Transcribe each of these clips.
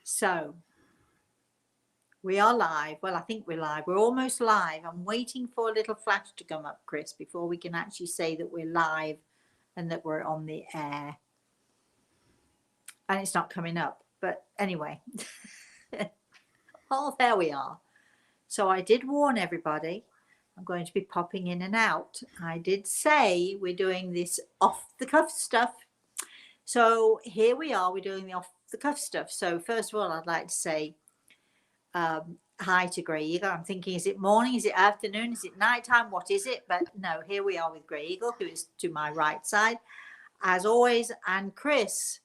So we are live. Well, I think we're live. We're almost live. I'm waiting for a little flash to come up, Chris, before we can actually say that we're live and that we're on the air. And it's not coming up. But anyway, oh, there we are. So I did warn everybody. I'm going to be popping in and out. I did say we're doing this off-the-cuff stuff. So here we are. We're doing the off-the-cuff stuff. So first of all, I'd like to say hi to Grey Eagle. I'm thinking, is it morning? Is it afternoon? Is it nighttime? What is it? But no, here we are with Grey Eagle, who is to my right side, as always. And Chris,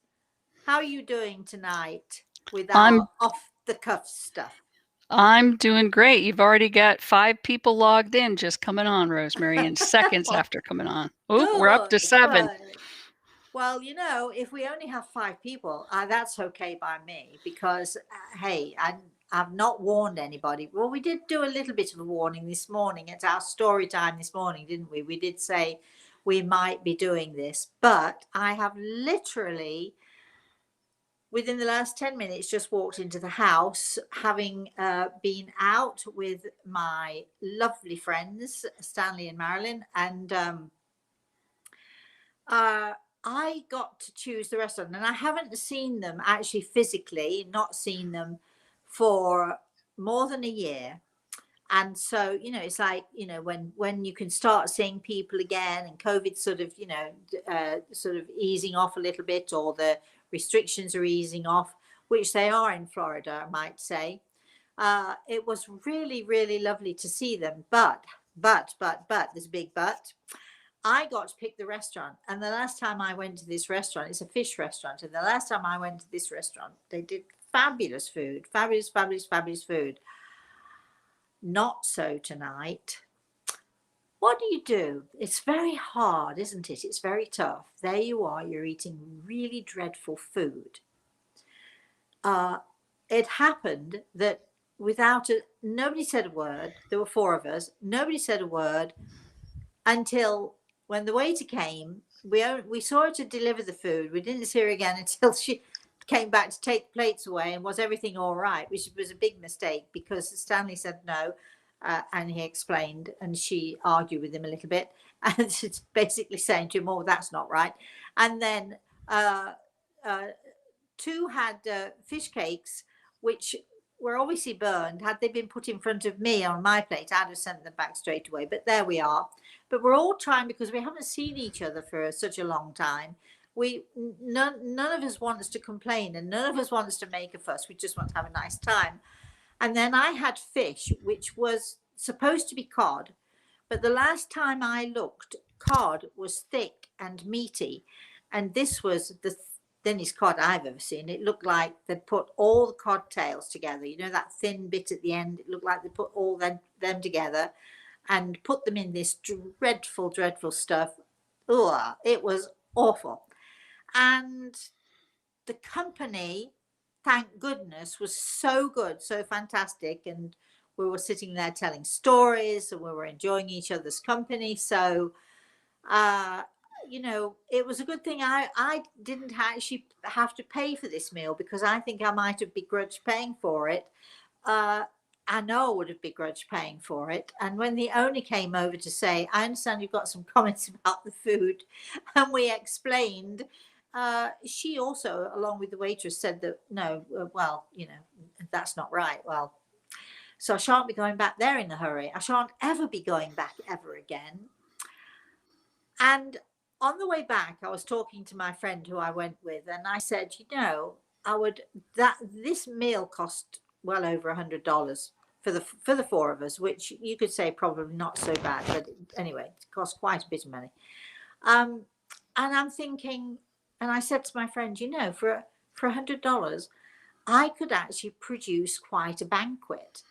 how are you doing tonight with our off-the-cuff stuff? I'm doing great. You've already got 5 people logged in just coming on, Rosemary, in seconds after coming on. Oh, we're up to 7. Good. Well, you know, if we only have 5 people, that's okay by me because, hey, I've not warned anybody. Well, we did do a little bit of a warning this morning at our story time this morning, didn't we? We did say we might be doing this, but I have literally, within the last 10 minutes, just walked into the house, having been out with my lovely friends, Stanley and Marilyn, and I got to choose the restaurant, and I haven't seen them actually physically, not seen them for more than a year. And so, you know, it's like, you know, when you can start seeing people again and COVID sort of, you know, sort of easing off a little bit, or the restrictions are easing off, which they are in Florida, I might say. It was really, really lovely to see them. But there's a big but. I got to pick the restaurant, and the last time I went to this restaurant, it's a fish restaurant, and the last time I went to this restaurant, they did fabulous food, fabulous food. Not so tonight. What do? It's very hard, isn't it? It's very tough. There you are, you're eating really dreadful food. It happened that nobody said a word. There were 4 of us. Nobody said a word until when the waiter came. We saw her to deliver the food. We didn't see her again until she came back to take the plates away. And was everything all right? Which was a big mistake, because Stanley said no, and he explained, and she argued with him a little bit, and it's basically saying to him, "Oh, that's not right." And then 2 had fish cakes, which were obviously burned. Had they been put in front of me on my plate, I'd have sent them back straight away. But there we are. But we're all trying, because we haven't seen each other for such a long time. None of us wants to complain, and none of us wants to make a fuss. We just want to have a nice time. And then I had fish, which was supposed to be cod, but the last time I looked, cod was thick and meaty, and this was the thinnest cod I've ever seen. It looked like they'd put all the cod tails together. You know, that thin bit at the end. It looked like they put all them together and put them in this dreadful stuff. Ugh, it was awful. And the company, thank goodness, was so good, so fantastic. And we were sitting there telling stories, and we were enjoying each other's company. So, you know, it was a good thing I didn't actually have to pay for this meal, because I think I might have begrudged paying for it. I know I would have begrudged paying for it. And when the owner came over to say, "I understand you've got some comments about the food," and we explained, she also, along with the waitress, said that, "No, well, you know, that's not right." Well, so I shan't be going back there in a hurry. I shan't ever be going back ever again. And on the way back, I was talking to my friend who I went with, and I said, you know, this meal cost well over $100 for the 4 of us, which you could say probably not so bad, but anyway, it cost quite a bit of money. And I'm thinking, and I said to my friend, you know, for $100, I could actually produce quite a banquet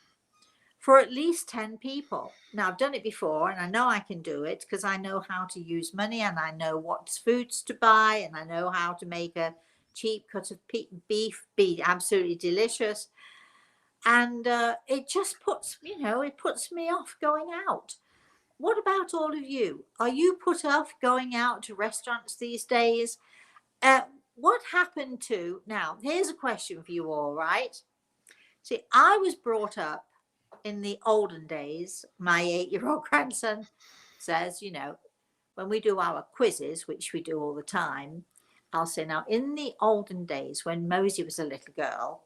for at least 10 people. Now, I've done it before, and I know I can do it, because I know how to use money, and I know what foods to buy, and I know how to make a cheap cut of beef be absolutely delicious. And it just puts, you know, it puts me off going out. What about all of you? Are you put off going out to restaurants these days? what happened to, now, here's a question for you all, right? See, I was brought up in the olden days. My 8-year-old grandson says, when we do our quizzes, which we do all the time, I'll say, now, in the olden days, when Mosey was a little girl,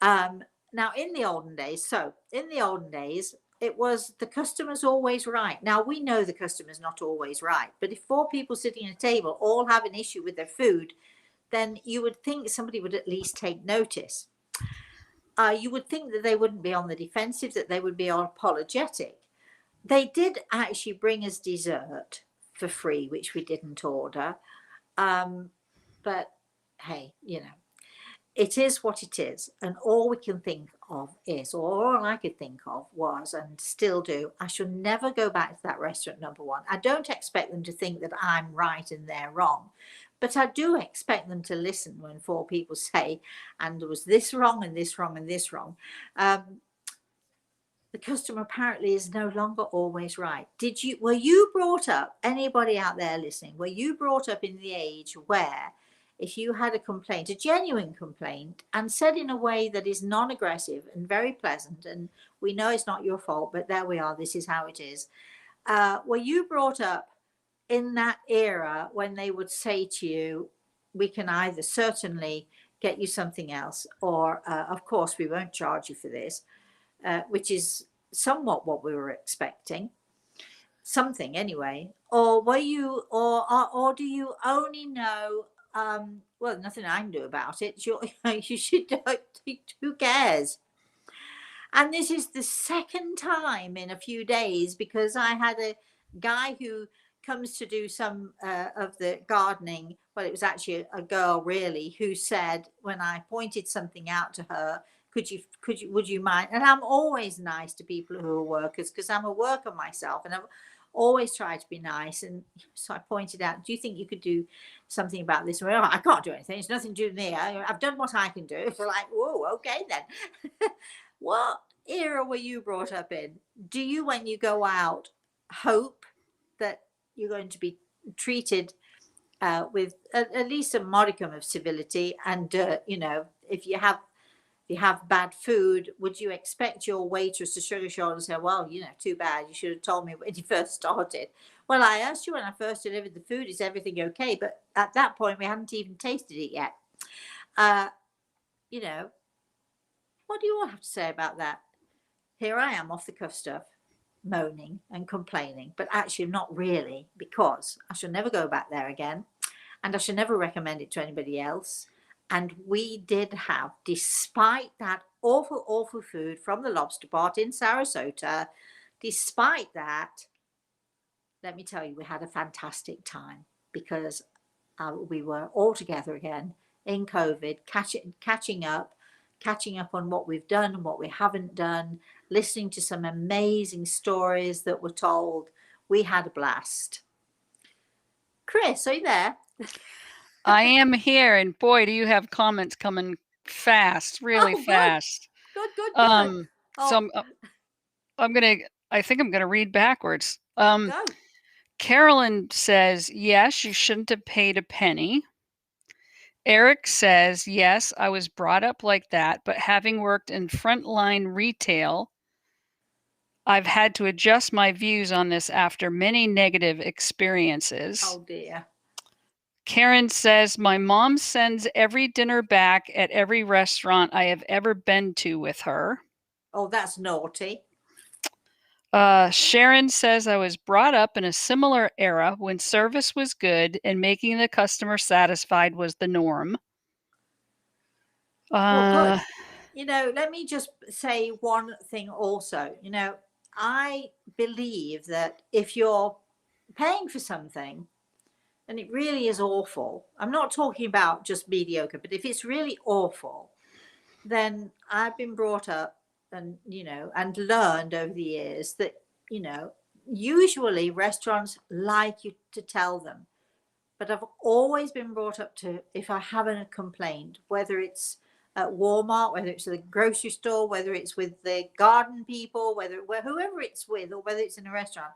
now in the olden days, it was the customer's always right. Now, we know the customer's not always right, but if 4 people sitting at a table all have an issue with their food, then you would think somebody would at least take notice. You would think that they wouldn't be on the defensive, that they would be apologetic. They did actually bring us dessert for free, which we didn't order. But hey, it is what it is. And all we can think of is, or all I could think of was, and still do, I shall never go back to that restaurant, number one. I don't expect them to think that I'm right and they're wrong. But I do expect them to listen when 4 people say, and there was this wrong and this wrong and this wrong. The customer apparently is no longer always right. Were you brought up, anybody out there listening, were you brought up in the age where if you had a complaint, a genuine complaint, and said in a way that is non-aggressive and very pleasant, and we know it's not your fault, but there we are, this is how it is. Were you brought up in that era when they would say to you, we can either certainly get you something else, or of course we won't charge you for this, which is somewhat what we were expecting, something anyway, or were you, or do you only know, well, nothing I can do about it, you should do it, who cares? And this is the second time in a few days, because I had a guy who comes to do some of the gardening. Well, it was actually a girl really, who said, when I pointed something out to her, would you mind? And I'm always nice to people who are workers, because I'm a worker myself, and I've always tried to be nice. And so I pointed out, do you think you could do something about this? Well, I can't do anything. It's nothing to do with me. I've done what I can do. It's like, whoa, okay then. What era were you brought up in? Do you, when you go out, hope that you're going to be treated with at least a modicum of civility? And if you have bad food, would you expect your waitress to shrug her shoulders and say, well, too bad, you should have told me when you first started? Well, I asked you when I first delivered the food, is everything okay? But at that point, we hadn't even tasted it yet. What do you all have to say about that? Here I am, off the cuff stuff, moaning and complaining, but actually not really, because I shall never go back there again, and I shall never recommend it to anybody else. And we did have, despite that awful, awful food from the lobster pot in Sarasota, despite that, let me tell you, we had a fantastic time, because we were all together again in COVID, catching up on what we've done and what we haven't done, listening to some amazing stories that were told. We had a blast. Chris, are you there? I am here, and boy, do you have comments coming fast, really fast. Good. So I think I'm gonna read backwards. Go. Carolyn says, yes, you shouldn't have paid a penny. Eric says, yes, I was brought up like that, but having worked in frontline retail, I've had to adjust my views on this after many negative experiences. Oh dear. Karen says, my mom sends every dinner back at every restaurant I have ever been to with her. Oh, that's naughty. Sharon says, I was brought up in a similar era when service was good and making the customer satisfied was the norm. Well, good. Let me just say one thing also. I believe that if you're paying for something and it really is awful, I'm not talking about just mediocre, but if it's really awful, then I've been brought up and learned over the years that usually restaurants like you to tell them. But I've always been brought up to, if I have a complaint, whether it's at Walmart, whether it's at the grocery store, whether it's with the garden people, whoever it's with, or whether it's in a restaurant,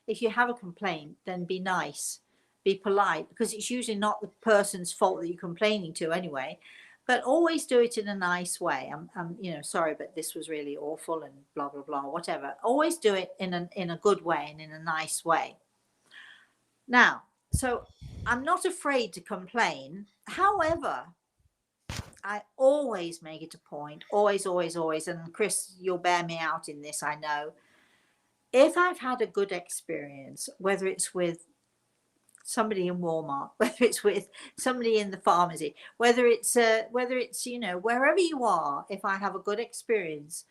if you have a complaint, then be nice be polite, because it's usually not the person's fault that you're complaining to anyway. But always do it in a nice way. I'm sorry, but this was really awful and blah, blah, blah, whatever. Always do it in a good way and in a nice way. Now, so I'm not afraid to complain. However, I always make it a point, always, always, always. And Chris, you'll bear me out in this, I know. If I've had a good experience, whether it's with somebody in Walmart, whether it's with somebody in the pharmacy, whether it's wherever you are, if I have a good experience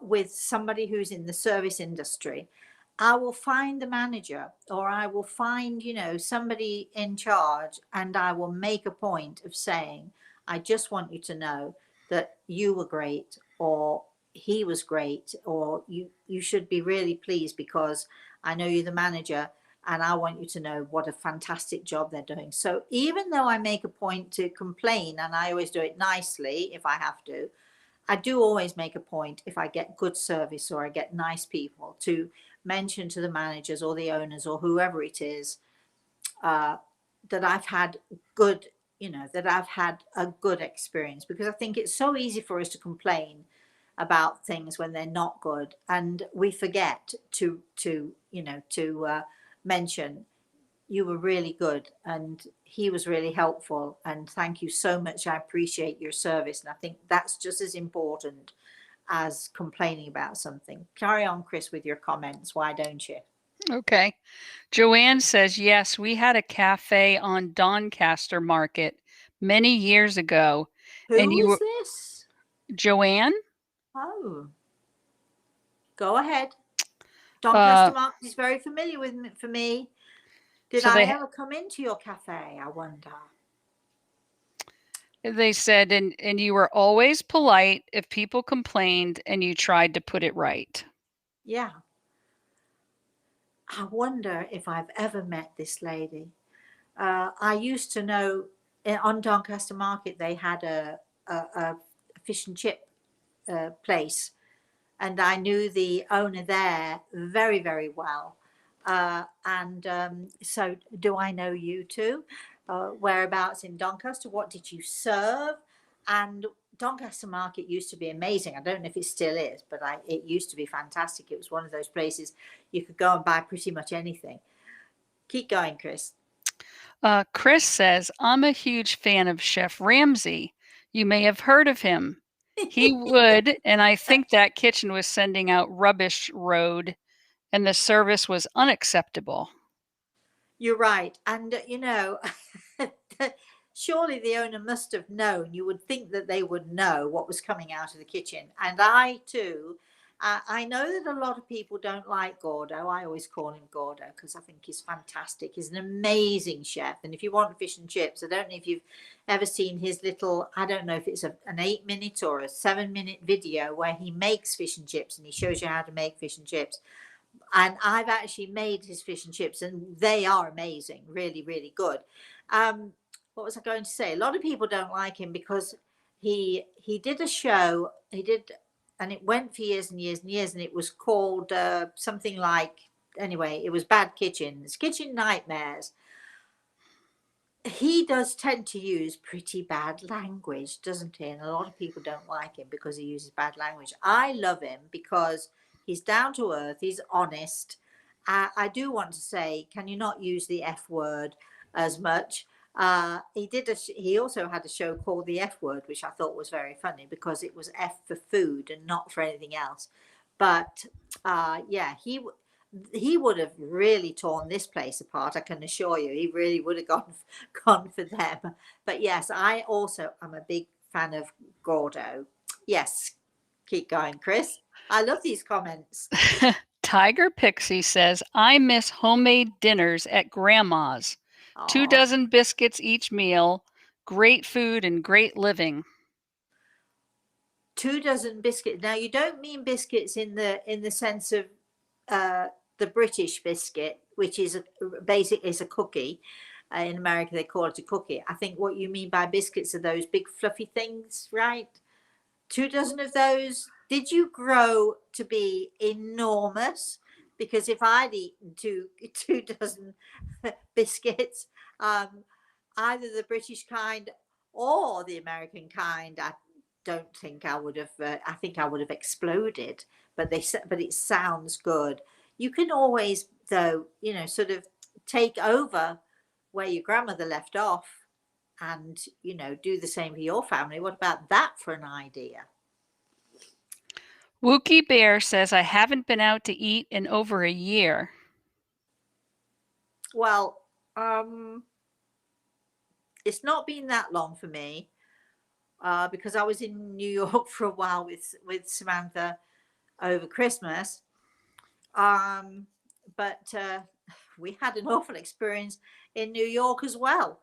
with somebody who's in the service industry, I will find the manager, or I will find somebody in charge, and I will make a point of saying, I just want you to know that you were great, or he was great, or you should be really pleased because I know you're the manager, and I want you to know what a fantastic job they're doing. So even though I make a point to complain, and I always do it nicely if I have to, I do always make a point, if I get good service or I get nice people, to mention to the managers or the owners or whoever it is that I've had good, that I've had a good experience, because I think it's so easy for us to complain about things when they're not good, and we forget to mention, you were really good and he was really helpful, and thank you so much, I appreciate your service. And I think that's just as important as complaining about something. Carry on, Chris, with your comments, why don't you? Okay. Joanne says, yes, we had a cafe on Doncaster Market many years ago. And Who you is were this? Joanne? Oh, go ahead. Doncaster Uh, Market is very familiar for me. Did so I they ever come into your cafe, I wonder? they said, and you were always polite if people complained and you tried to put it right. Yeah. I wonder if I've ever met this lady. I used to know on Doncaster Market they had a fish and chip place, and I knew the owner there very, very well. So do I know you too? Whereabouts in Doncaster? What did you serve? And Doncaster Market used to be amazing. I don't know if it still is, but it used to be fantastic. It was one of those places you could go and buy pretty much anything. Keep going, Chris. Chris says, I'm a huge fan of Chef Ramsay. You may have heard of him. He would, and I think that kitchen was sending out rubbish road, and the service was unacceptable. You're right. And, surely the owner must have known. You would think that they would know what was coming out of the kitchen. And I, too, I know that a lot of people don't like Gordo. I always call him Gordo because I think he's fantastic. He's an amazing chef. And if you want fish and chips, I don't know if you've ever seen his little, I don't know if it's an 8-minute or a 7-minute video where he makes fish and chips and he shows you how to make fish and chips. And I've actually made his fish and chips, and they are amazing, really, really good. What was I going to say? A lot of people don't like him because he did a show. He did, and it went for years and years and years, and it was called something like. Anyway, it was Bad Kitchens, Kitchen Nightmares. He does tend to use pretty bad language, doesn't he? And a lot of people don't like him because he uses bad language. I love him because he's down to earth, he's honest. I do want to say, can you not use the F word as much? He also had a show called The F Word, which I thought was very funny because it was F for food and not for anything else. But yeah, he would have really torn this place apart, I can assure you. He really would have gone for them. But yes, I also am a big fan of Gordo. Yes, keep going, Chris. I love these comments. Tiger Pixie says, I miss homemade dinners at Grandma's. 2 Oh, dozen biscuits each meal, great food and great living. 2 dozen biscuits. Now, you don't mean biscuits in the sense of the British biscuit, which is basically is a cookie. In America, they call it a cookie. I think what you mean by biscuits are those big fluffy things, right? 2 dozen of those. Did you grow to be enormous? because if I'd eaten two dozen biscuits, either the British kind or the American kind, I don't think I would have. I think I would have exploded. But it sounds good. You can always, though, sort of take over where your grandmother left off, and do the same for your family. What about that for an idea? Wookie Bear says, I haven't been out to eat in over a year. Well, it's not been that long for me, because I was in New York for a while with Samantha over Christmas. But we had an awful experience in New York as well.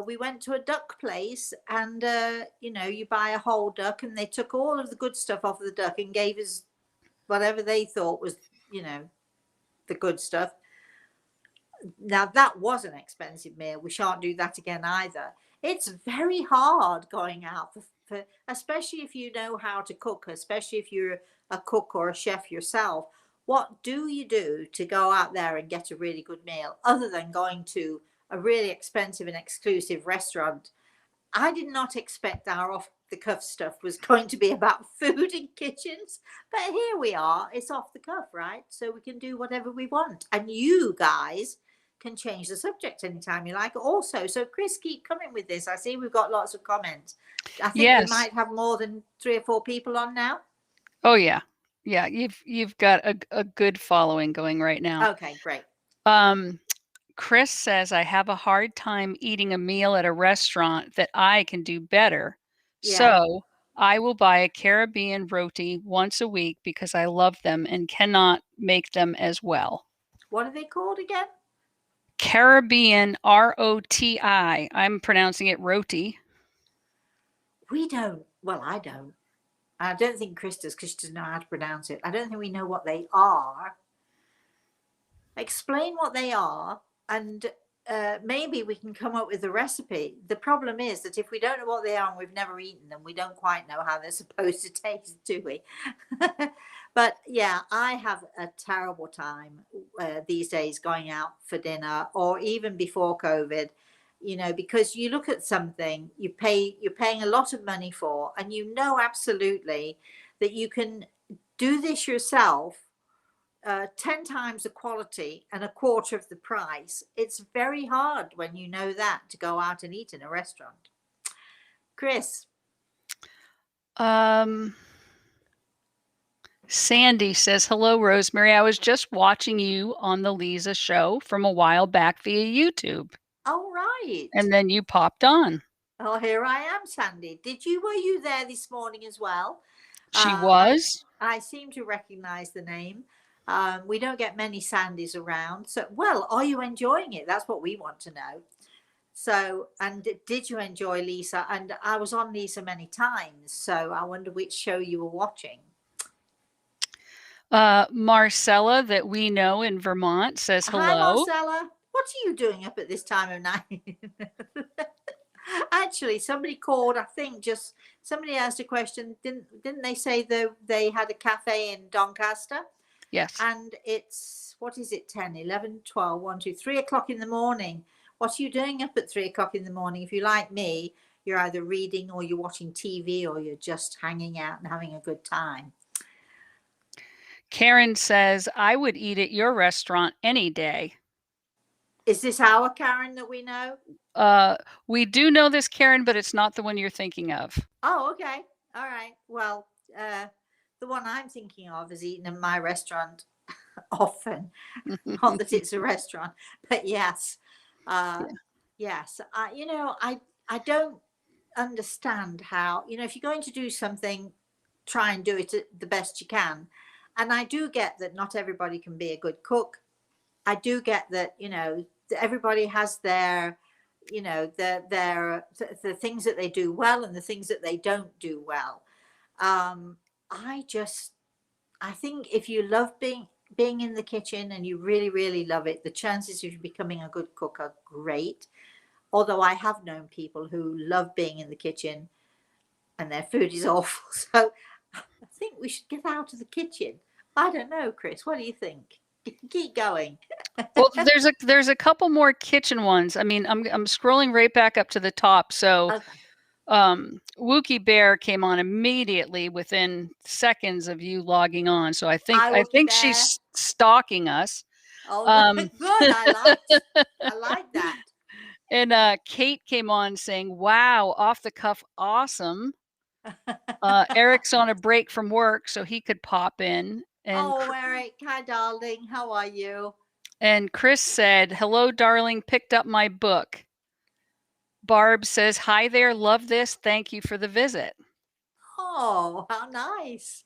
We went to a duck place, and you buy a whole duck, and they took all of the good stuff off of the duck and gave us whatever they thought was the good stuff. Now that was an expensive meal. We shan't do that again either. It's very hard going out for especially if you know how to cook, especially if you're a cook or a chef yourself. What do you do to go out there and get a really good meal other than going to a really expensive and exclusive restaurant? I did not expect our off the cuff stuff was going to be about food in kitchens, but here we are. It's off the cuff, right? So we can do whatever we want, and you guys can change the subject anytime you like also. So Chris, keep coming with this. I see we've got lots of comments. I think we might have more than 3 or 4 people on now. Oh yeah. Yeah, you've got a good following going right now. Okay, great. Chris says, I have a hard time eating a meal at a restaurant that I can do better. Yeah. So I will buy a Caribbean Roti once a week because I love them and cannot make them as well. What are they called again? Caribbean, Roti. I'm pronouncing it Roti. We don't. Well, I don't. I don't think Chris does, because she doesn't know how to pronounce it. I don't think we know what they are. Explain what they are, and maybe we can come up with a recipe. The problem is that if we don't know what they are and we've never eaten them, we don't quite know how they're supposed to taste, do we? But yeah, I have a terrible time these days going out for dinner, or even before COVID, because you look at something you're paying a lot of money for, and absolutely that you can do this yourself 10 times the quality and a quarter of the price. It's very hard when you know that to go out and eat in a restaurant. Chris. Sandy says, hello, Rosemary. I was just watching you on the Lisa show from a while back via YouTube. Oh, right. And then you popped on. Oh, here I am, Sandy. Were you there this morning as well? She was. I seem to recognize the name. We don't get many Sandys around. So, well, are you enjoying it? That's what we want to know. So, and did you enjoy Lisa? And I was on Lisa many times, so I wonder which show you were watching. Marcella, that we know in Vermont, says hello. Hi, Marcella. What are you doing up at this time of night? Actually, somebody called, I think somebody asked a question. Didn't they say they had a cafe in Doncaster? Yes. And it's, what is it, 10, 11, 12, 1, 2, 3 o'clock in the morning. What are you doing up at 3 o'clock in the morning? If you're like me, you're either reading or you're watching TV or you're just hanging out and having a good time. Karen says, I would eat at your restaurant any day. Is this our Karen that we know? We do know this Karen, but it's not the one you're thinking of. Oh, okay. All right. Well, the one I'm thinking of is eaten in my restaurant often. Not that it's a restaurant, but yes. Yes. I don't understand how, if you're going to do something, try and do it the best you can. And I do get that not everybody can be a good cook. I do get that, everybody has their, the things that they do well and the things that they don't do well. I think if you love being in the kitchen and you really, really love it, the chances of you becoming a good cook are great. Although I have known people who love being in the kitchen and their food is awful. So I think we should get out of the kitchen. I don't know, Chris. What do you think? Keep going. Well, there's a couple more kitchen ones. I mean, I'm scrolling right back up to the top. So, Okay. Wookie Bear came on immediately within seconds of you logging on. So I Hi, Wookie think Bear. she's stalking us. Oh, Um, good. I like that. and Kate came on saying, "Wow, off the cuff, awesome." Eric's on a break from work, so he could pop in. Oh, Eric. Hi, darling. How are you? And Chris said, "Hello, darling. Picked up my book." Barb says, "Hi there. Love this. Thank you for the visit." Oh, how nice.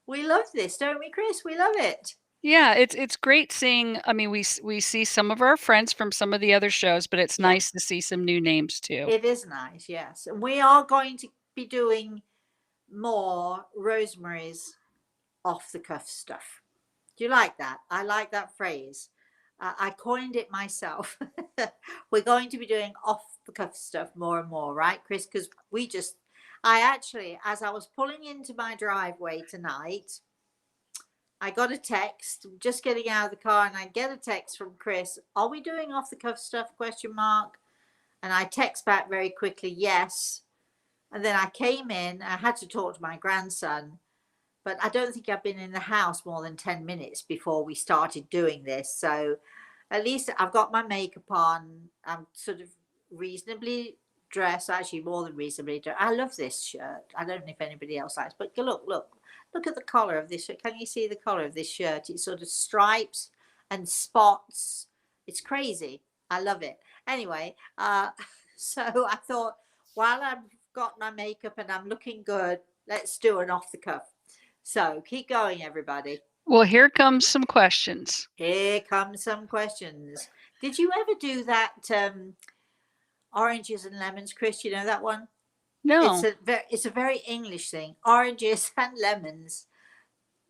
We love this, don't we, Chris? We love it. Yeah, it's great seeing. I mean, we see some of our friends from some of the other shows, but it's Yeah, nice to see some new names too. it is nice. Yes. And we are going to be doing more Rosemary's off the cuff stuff. Do you like that? I like that phrase. I coined it myself. We're going to be doing off the cuff stuff more and more, right, Chris? Because I actually, as I was pulling into my driveway tonight, I got a text, just getting out of the car, and I get a text from Chris. Are we doing off the cuff stuff? Question mark. And I text back very quickly, yes. And then I came in, I had to talk to my grandson, but I don't think I've been in the house more than 10 minutes before we started doing this. So at least I've got my makeup on. I'm sort of reasonably dressed, actually more than reasonably dressed. I love this shirt. I don't know if anybody else likes, but look at the collar of this shirt. Can you see the collar of this shirt? It's sort of stripes and spots. It's crazy. I love it. Anyway, so I thought, while I've got my makeup and I'm looking good, let's do an off the cuff. So keep going, everybody. Well, here comes some questions. Here come some questions. Did you ever do that oranges and lemons, Chris? You know that one? No, It's a very English thing. Oranges and lemons.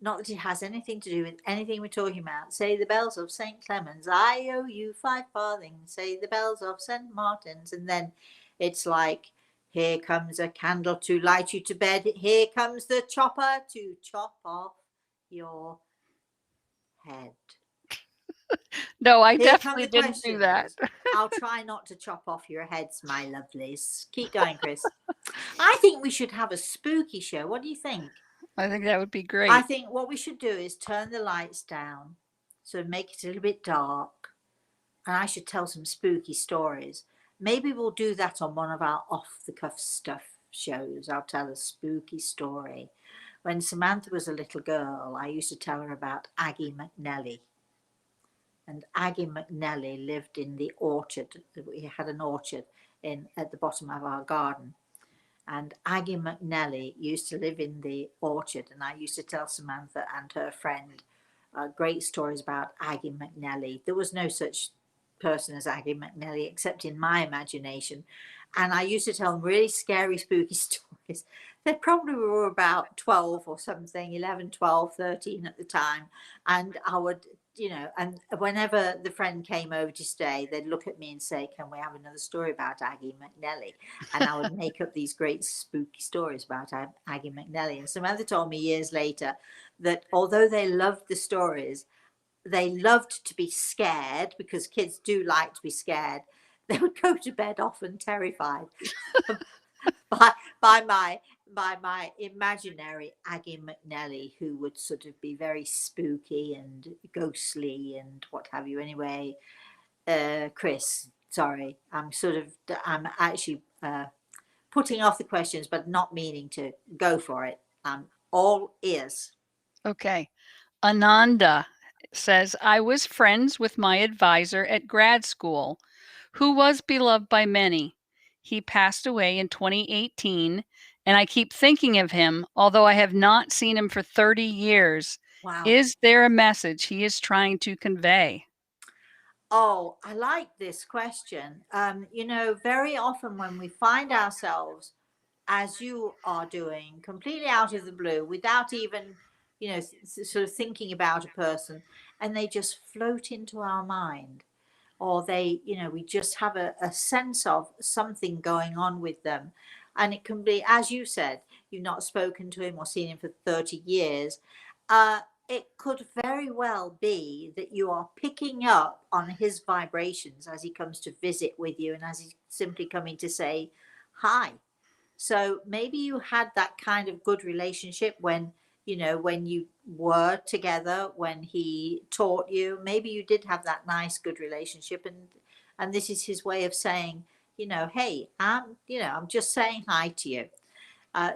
Not that it has anything to do with anything we're talking about. Say the bells of St. Clement's. I owe you 5 farthings. Say the bells of St. Martin's. And then it's like, here comes a candle to light you to bed. Here comes the chopper to chop off your head. no, I Here come definitely the didn't do that. questions. I'll try not to chop off your heads, my lovelies. Keep going, Chris. I think we should have a spooky show. What do you think? I think that would be great. I think what we should do is turn the lights down, so make it a little bit dark, and I should tell some spooky stories. Maybe we'll do that on one of our off the cuff stuff shows. I'll tell a spooky story. When Samantha was a little girl, I used to tell her about Aggie McNelly. And Aggie McNelly lived in the orchard. We had an orchard at the bottom of our garden. And Aggie McNelly used to live in the orchard, and I used to tell Samantha and her friend great stories about Aggie McNelly. There was no such person as Aggie McNelly except in my imagination. And I used to tell them really scary, spooky stories. They probably were about 12 or something, 11, 12, 13 at the time. And I would, and whenever the friend came over to stay, they'd look at me and say, can we have another story about Aggie McNelly? And I would make up these great spooky stories about Aggie McNelly. And Samantha told me years later that although they loved the stories, they loved to be scared, because kids do like to be scared. They would go to bed often terrified by my imaginary Aggie McNelly, who would sort of be very spooky and ghostly and what have you. Anyway, Chris, sorry, I'm actually putting off the questions, but not meaning to. Go for it. I'm all ears. Okay. Ananda says, I was friends with my advisor at grad school, who was beloved by many. He passed away in 2018, and I keep thinking of him, although I have not seen him for 30 years. Wow. Is there a message he is trying to convey? Oh, I like this question. Very often when we find ourselves, as you are doing, completely out of the blue, without even, sort of thinking about a person, and they just float into our mind, or we just have a sense of something going on with them. And it can be, as you said, you've not spoken to him or seen him for 30 years. it could very well be that you are picking up on his vibrations as he comes to visit with you and as he's simply coming to say hi. So maybe you had that kind of good relationship when, when you were together, when he taught you, maybe you did have that nice, good relationship. And this is his way of saying, hey, I'm just saying hi to you.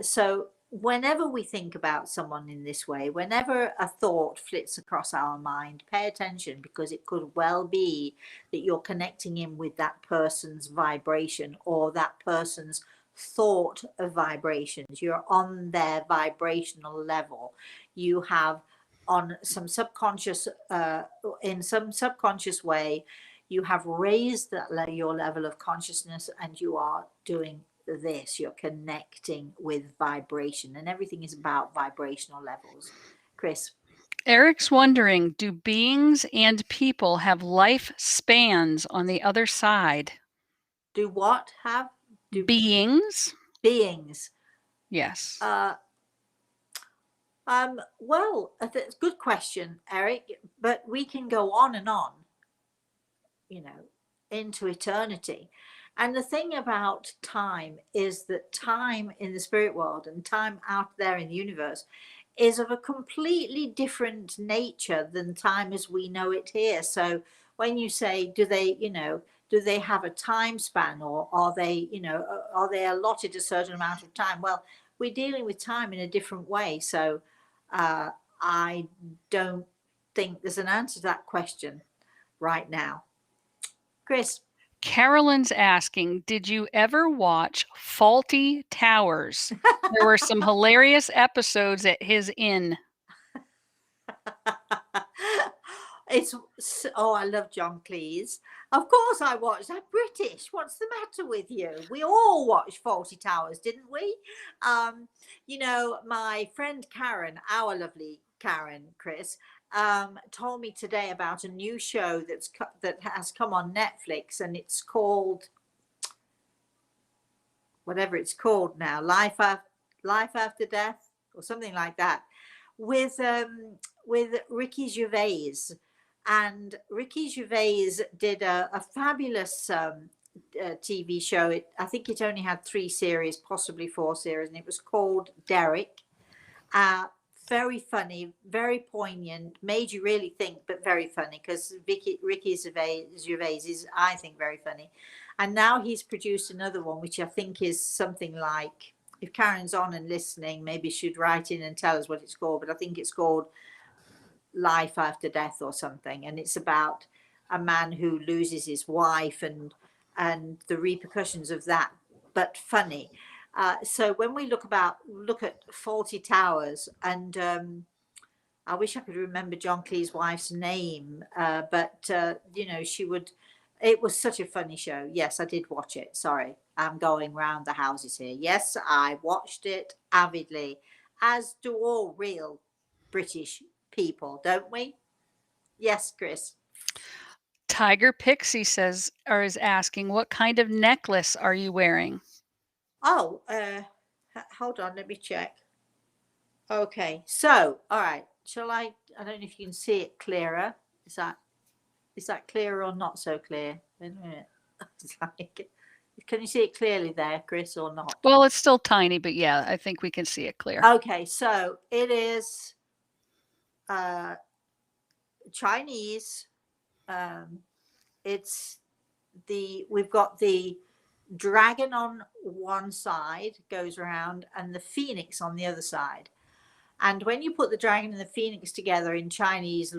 So whenever we think about someone in this way, whenever a thought flits across our mind, pay attention, because it could well be that you're connecting in with that person's vibration or that person's thought of vibrations. You're on their vibrational level. You have on some subconscious, in some subconscious way, you have raised that your level of consciousness, and you are doing this. You're connecting with vibration, and everything is about vibrational levels. Chris? Eric's wondering, do beings and people have life spans on the other side? Do what have? Do Beings? beings? Yes. Well, that's a good question, Eric, but we can go on and on, into eternity. And the thing about time is that time in the spirit world and time out there in the universe is of a completely different nature than time as we know it here. So when you say, do they have a time span, or are they allotted a certain amount of time? Well, we're dealing with time in a different way. So I don't think there's an answer to that question right now. Chris? Carolyn's asking, did you ever watch Faulty Towers? There were some hilarious episodes at his inn. I love John Cleese. Of course I watched. I'm British. What's the matter with you? We all watched Faulty Towers, didn't we? My friend Karen, our lovely Karen, Chris, told me today about a new show that has come on Netflix, and it's called whatever it's called now, Life After Death, or something like that, with Ricky Gervais. And Ricky Gervais did a fabulous TV show. I think it only had 3 series, possibly 4 series, and it was called Derek. Very funny, very poignant, made you really think, but very funny, because Ricky Gervais is, I think, very funny. And now he's produced another one, which I think is something like, if Karen's on and listening, maybe she'd write in and tell us what it's called, but I think it's called Life After Death or something. And it's about a man who loses his wife and the repercussions of that, but funny. So when we look at Faulty Towers, and I wish I could remember John Cleese's wife's name, but she would. It was such a funny show. Yes, I did watch it. Sorry, I'm going round the houses here. Yes, I watched it avidly, as do all real British people, don't we? Yes, Chris. Tiger Pixie is asking, what kind of necklace are you wearing? Oh, hold on, let me check. Okay, so all right, shall I don't know if you can see it clearer. Is that clearer or not so clear? Wait a minute. It's like, can you see it clearly there, Chris, or not? Well, it's still tiny, but yeah, I think we can see it clear. Okay, so it is Chinese. We've got the dragon on one side, goes around, and the phoenix on the other side. And when you put the dragon and the phoenix together in Chinese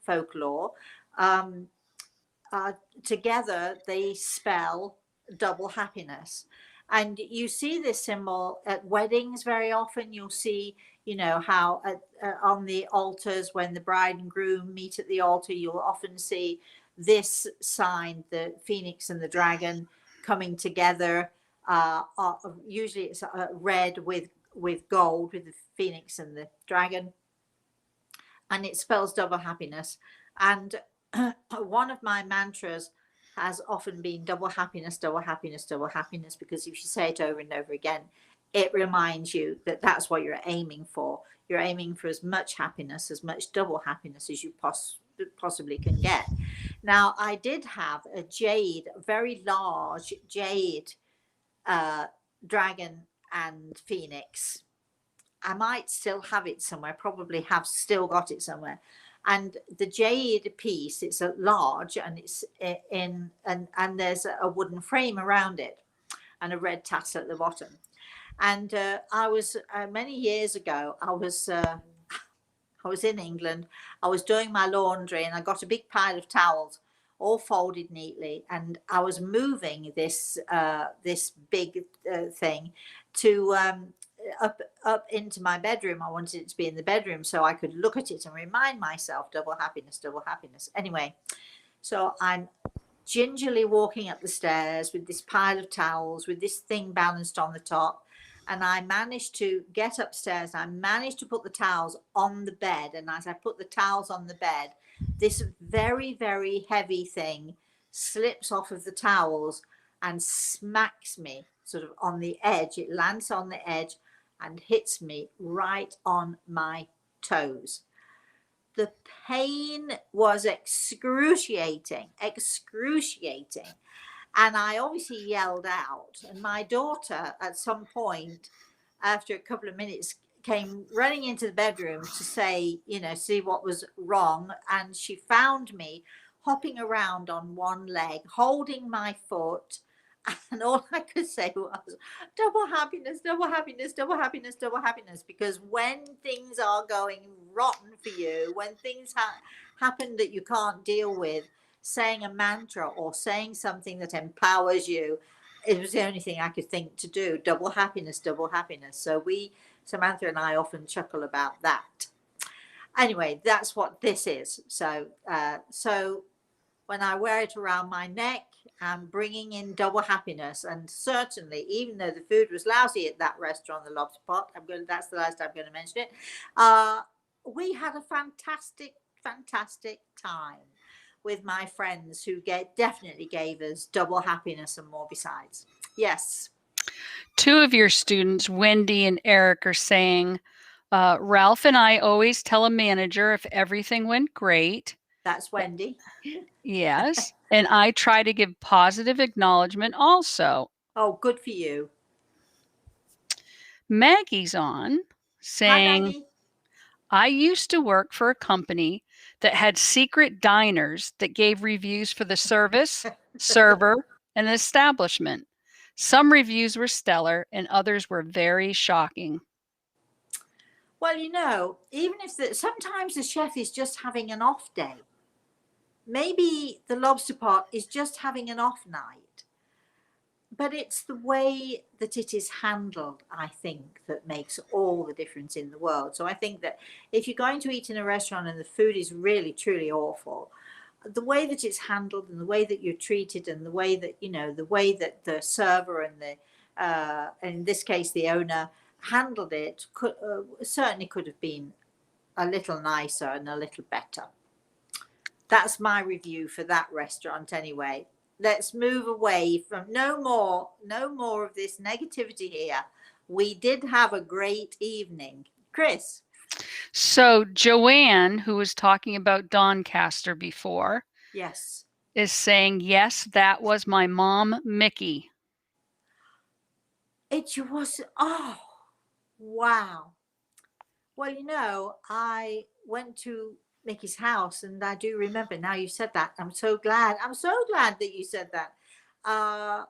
folklore, together they spell double happiness. And you see this symbol at weddings very often. You'll see, how on the altars, when the bride and groom meet at the altar, you'll often see this sign, the phoenix and the dragon coming together. Usually it's red with gold, with the phoenix and the dragon, and it spells double happiness. And one of my mantras has often been double happiness, double happiness, double happiness, because if you say it over and over again, it reminds you that that's what you're aiming for. You're aiming for as much happiness, as much double happiness as you possibly can get. Now, I did have a jade, a very large jade dragon and phoenix. I might still have it somewhere, probably have still got it somewhere. And the jade piece, it's a large, and it's in, and there's a wooden frame around it and a red tassel at the bottom. And I was many years ago, I was in England. I was doing my laundry, and I got a big pile of towels, all folded neatly, and I was moving this this big thing to up into my bedroom. I wanted it to be in the bedroom so I could look at it and remind myself, double happiness, double happiness. Anyway, so I'm gingerly walking up the stairs with this pile of towels, with this thing balanced on the top. And I managed to get upstairs. I managed to put the towels on the bed. And as I put the towels on the bed, this very, very heavy thing slips off of the towels and smacks me sort of on the edge. It lands on the edge and hits me right on my toes. The pain was excruciating. And I obviously yelled out. And my daughter, at some point, after a couple of minutes, came running into the bedroom to say, see what was wrong. And she found me hopping around on one leg, holding my foot. And all I could say was, double happiness, double happiness, double happiness, double happiness. Because when things are going rotten for you, when things happen that you can't deal with, saying a mantra or saying something that empowers you, it was the only thing I could think to do. Double happiness, double happiness. So Samantha and I often chuckle about that. Anyway, that's what this is. So when I wear it around my neck, I'm bringing in double happiness. And certainly, even though the food was lousy at that restaurant, the Lobster Pot, that's the last I'm going to mention it. We had a fantastic time with my friends who definitely gave us double happiness and more besides. Yes. Two of your students, Wendy and Eric, are saying, Ralph and I always tell a manager if everything went great. That's Wendy. Yes. And I try to give positive acknowledgement also. Oh, good for you. Maggie's on saying, Hi, Maggie. I used to work for a company that had secret diners that gave reviews for the service, server, and establishment. Some reviews were stellar and others were very shocking. Well, even if sometimes the chef is just having an off day. Maybe the Lobster Pot is just having an off night. But it's the way that it is handled, I think, that makes all the difference in the world. So I think that if you're going to eat in a restaurant and the food is really, truly awful, the way that it's handled and the way that you're treated and the way that, the way that the server and in this case, the owner handled it certainly could have been a little nicer and a little better. That's my review for that restaurant anyway. Let's move away from no more of this negativity here. We did have a great evening. Chris. So Joanne, who was talking about Doncaster before, yes, is saying, yes, that was my mom, Mickey. It was, oh, wow. Well, I went to Mickey's house, and I do remember now you said that. I'm so glad that you said that. I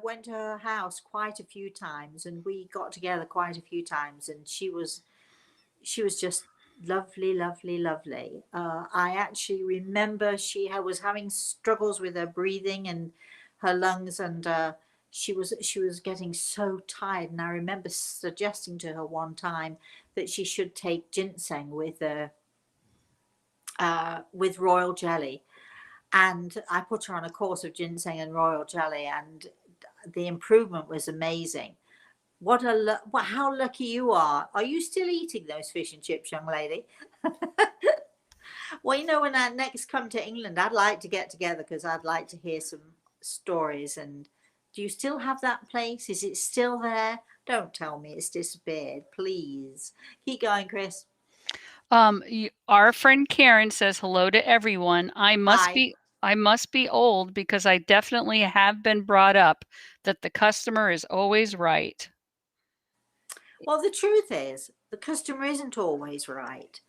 went to her house quite a few times, and we got together quite a few times, and she was just lovely. I actually remember she was having struggles with her breathing and her lungs, and she was getting so tired. And I remember suggesting to her one time that she should take ginseng with royal jelly, and I put her on a course of ginseng and royal jelly, and the improvement was amazing. How lucky you are. Are you still eating those fish and chips, young lady? Well, when I next come to England, I'd like to get together because I'd like to hear some stories. And do you still have that place? Is it still there? Don't tell me it's disappeared, please. Keep going, Chris. Our friend Karen says hello to everyone. I must Hi. be old because I definitely have been brought up that the customer is always right. Well, the truth is, the customer isn't always right.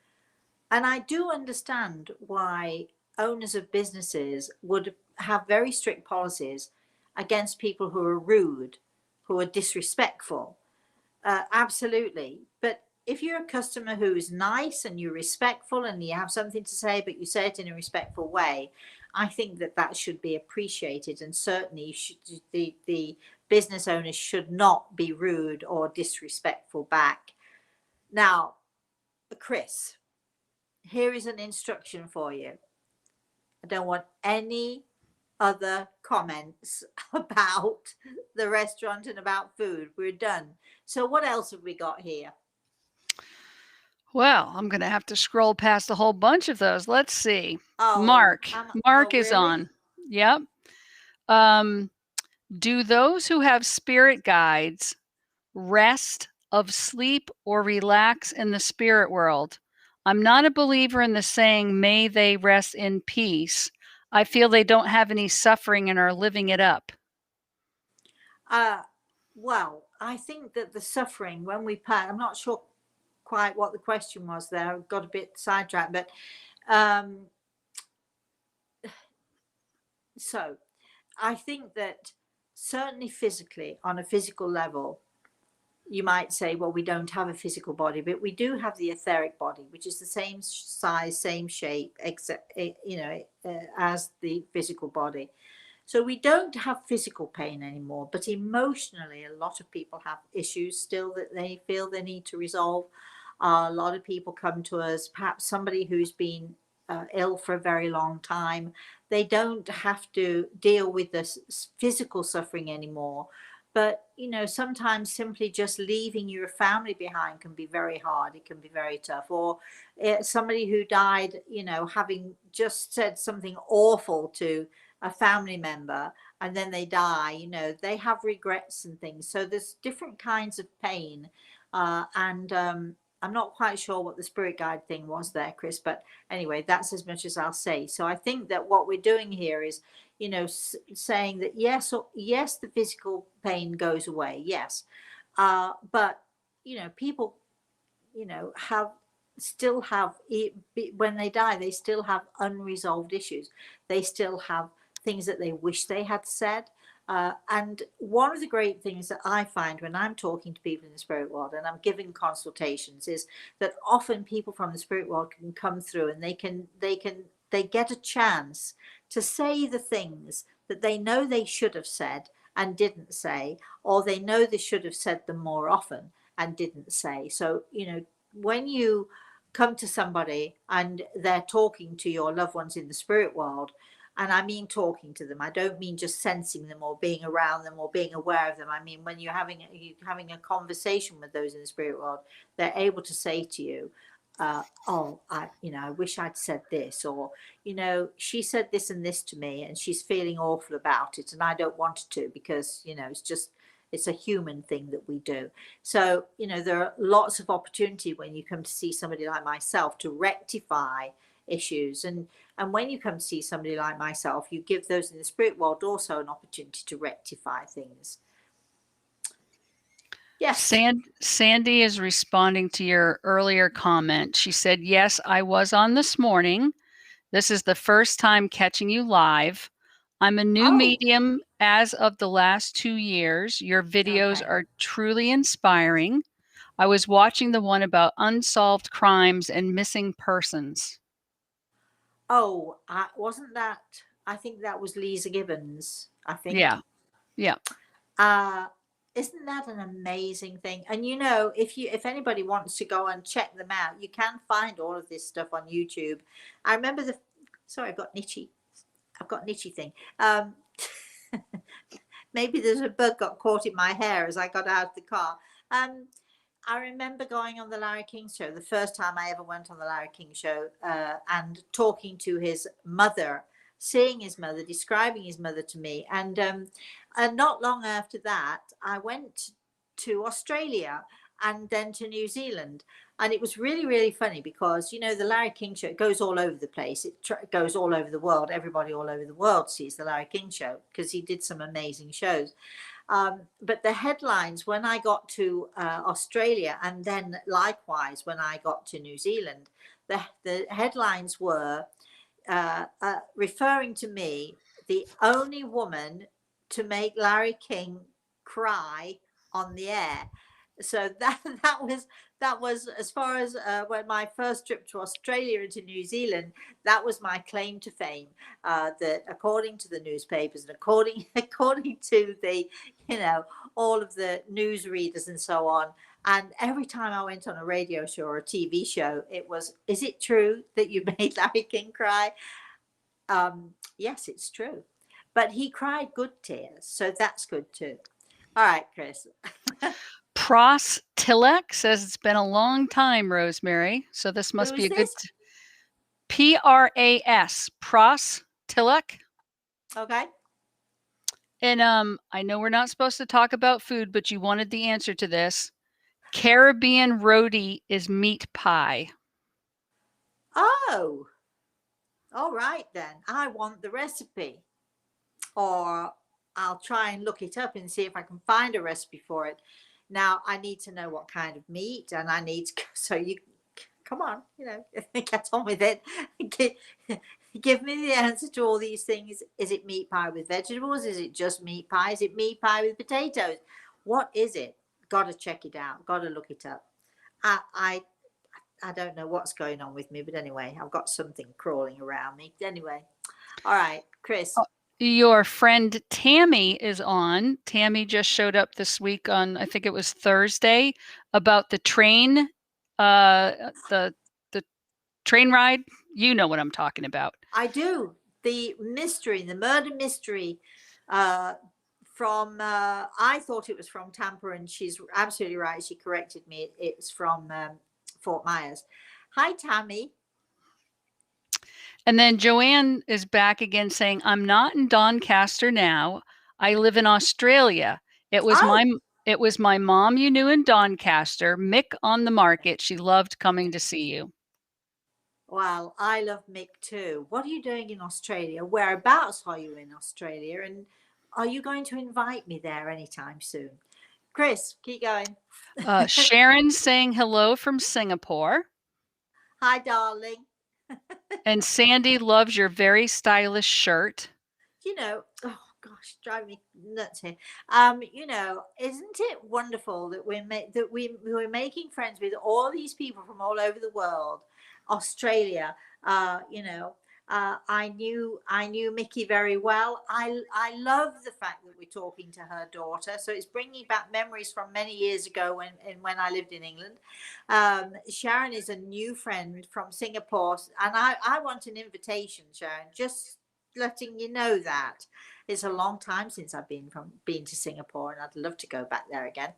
And I do understand why owners of businesses would have very strict policies against people who are rude, who are disrespectful. Absolutely. But if you're a customer who's nice and you're respectful and you have something to say, but you say it in a respectful way, I think that that should be appreciated. And certainly the business owners should not be rude or disrespectful back. Now, Chris, here is an instruction for you. I don't want any other comments about the restaurant and about food. We're done. So what else have we got here? Well, I'm going to have to scroll past a whole bunch of those. Let's see. Oh, Mark. Mark is really? on. Yep. Do those who have spirit guides rest of sleep or relax in the spirit world? I'm not a believer in the saying, may they rest in peace. I feel they don't have any suffering and are living it up. Well, I think that the suffering when we pass, I'm not sure quite what the question was there. I got a bit sidetracked, but so I think that certainly physically, on a physical level, you might say, well, we don't have a physical body, but we do have the etheric body, which is the same size, same shape, except, as the physical body. So we don't have physical pain anymore, but emotionally, a lot of people have issues still that they feel they need to resolve. A lot of people come to us, perhaps somebody who's been ill for a very long time. They don't have to deal with this physical suffering anymore. But, sometimes simply just leaving your family behind can be very hard. It can be very tough. Or somebody who died, having just said something awful to a family member and then they die, they have regrets and things. So there's different kinds of pain. And I'm not quite sure what the spirit guide thing was there, Chris, but anyway, that's as much as I'll say. So I think that what we're doing here is, saying that yes, the physical pain goes away. Yes. But, people, have still have, when they die, they still have unresolved issues. They still have things that they wish they had said. And one of the great things that I find when I'm talking to people in the spirit world and I'm giving consultations is that often people from the spirit world can come through and they get a chance to say the things that they know they should have said and didn't say, or they know they should have said them more often and didn't say. So, when you come to somebody and they're talking to your loved ones in the spirit world, and I mean talking to them, I don't mean just sensing them or being around them or being aware of them. I mean, when you're having a conversation with those in the spirit world, they're able to say to you, I wish I'd said this, or, she said this and this to me and she's feeling awful about it and I don't want to because, it's a human thing that we do. So, there are lots of opportunity when you come to see somebody like myself to rectify issues. And when you come to see somebody like myself, you give those in the spirit world also an opportunity to rectify things. Yes. Sandy is responding to your earlier comment. She said, yes, I was on this morning. This is the first time catching you live. I'm a new medium as of the last 2 years. Your videos are truly inspiring. I was watching the one about unsolved crimes and missing persons. Oh, wasn't that, I think that was Lisa Gibbons, I think. Yeah. Isn't that an amazing thing? And if anybody wants to go and check them out, you can find all of this stuff on YouTube. I remember sorry, I've got nitchy thing. Maybe there's a bug got caught in my hair as I got out of the car. I remember going on the Larry King show, the first time I ever went on the Larry King show, and talking to his mother, seeing his mother, describing his mother to me. And not long after that, I went to Australia and then to New Zealand. And it was really, really funny because, you know, the Larry King show, it goes all over the place. It goes all over the world. Everybody all over the world sees the Larry King show because he did some amazing shows. But the headlines when I got to Australia, and then likewise when I got to New Zealand, the headlines were referring to me, the only woman to make Larry King cry on the air. So that was as far as when my first trip to Australia and to New Zealand, that was my claim to fame. That according to the newspapers and according to the, you know, all of the news readers and so on. And every time I went on a radio show or a TV show, it was, is it true that you made Larry King cry? Yes, it's true. But he cried good tears, so that's good too. All right, Chris. Pros Tilek says it's been a long time, Rosemary. So this must be a good PRAS, Pros Tilek. Okay. And I know we're not supposed to talk about food, but you wanted the answer to this. Caribbean Roti is meat pie. Oh, all right then. I want the recipe, or I'll try and look it up and see if I can find a recipe for it. Now I need to know what kind of meat, and I need to, so you come on, you know, get on with it. Give me the answer to all these things. Is it meat pie with vegetables? Is it just meat pie? Is it meat pie with potatoes? What is it? Got to check it out. Got to look it up. I don't know what's going on with me, but anyway, I've got something crawling around me. Anyway, all right, Chris. Your friend Tammy is on. Tammy just showed up this week on, I think it was Thursday, about the train, the train ride. You know what I'm talking about. I do. The mystery, the murder mystery from, I thought it was from Tampa, and she's absolutely right. She corrected me. It's from Fort Myers. Hi, Tammy. And then Joanne is back again saying, I'm not in Doncaster now. I live in Australia. It was my mom you knew in Doncaster, Mick on the market. She loved coming to see you. Well, I love Mick too. What are you doing in Australia? Whereabouts are you in Australia? And are you going to invite me there anytime soon? Chris, keep going. Sharon saying hello from Singapore. Hi, darling. And Sandy loves your very stylish shirt. You know, oh gosh, driving me nuts here. You know, isn't it wonderful that we're making friends with all these people from all over the world? Australia, you know, I knew Mickey very well. I love the fact that we're talking to her daughter. So it's bringing back memories from many years ago when I lived in England. Sharon is a new friend from Singapore, and I want an invitation, Sharon. Just letting you know that it's a long time since I've been to Singapore, and I'd love to go back there again.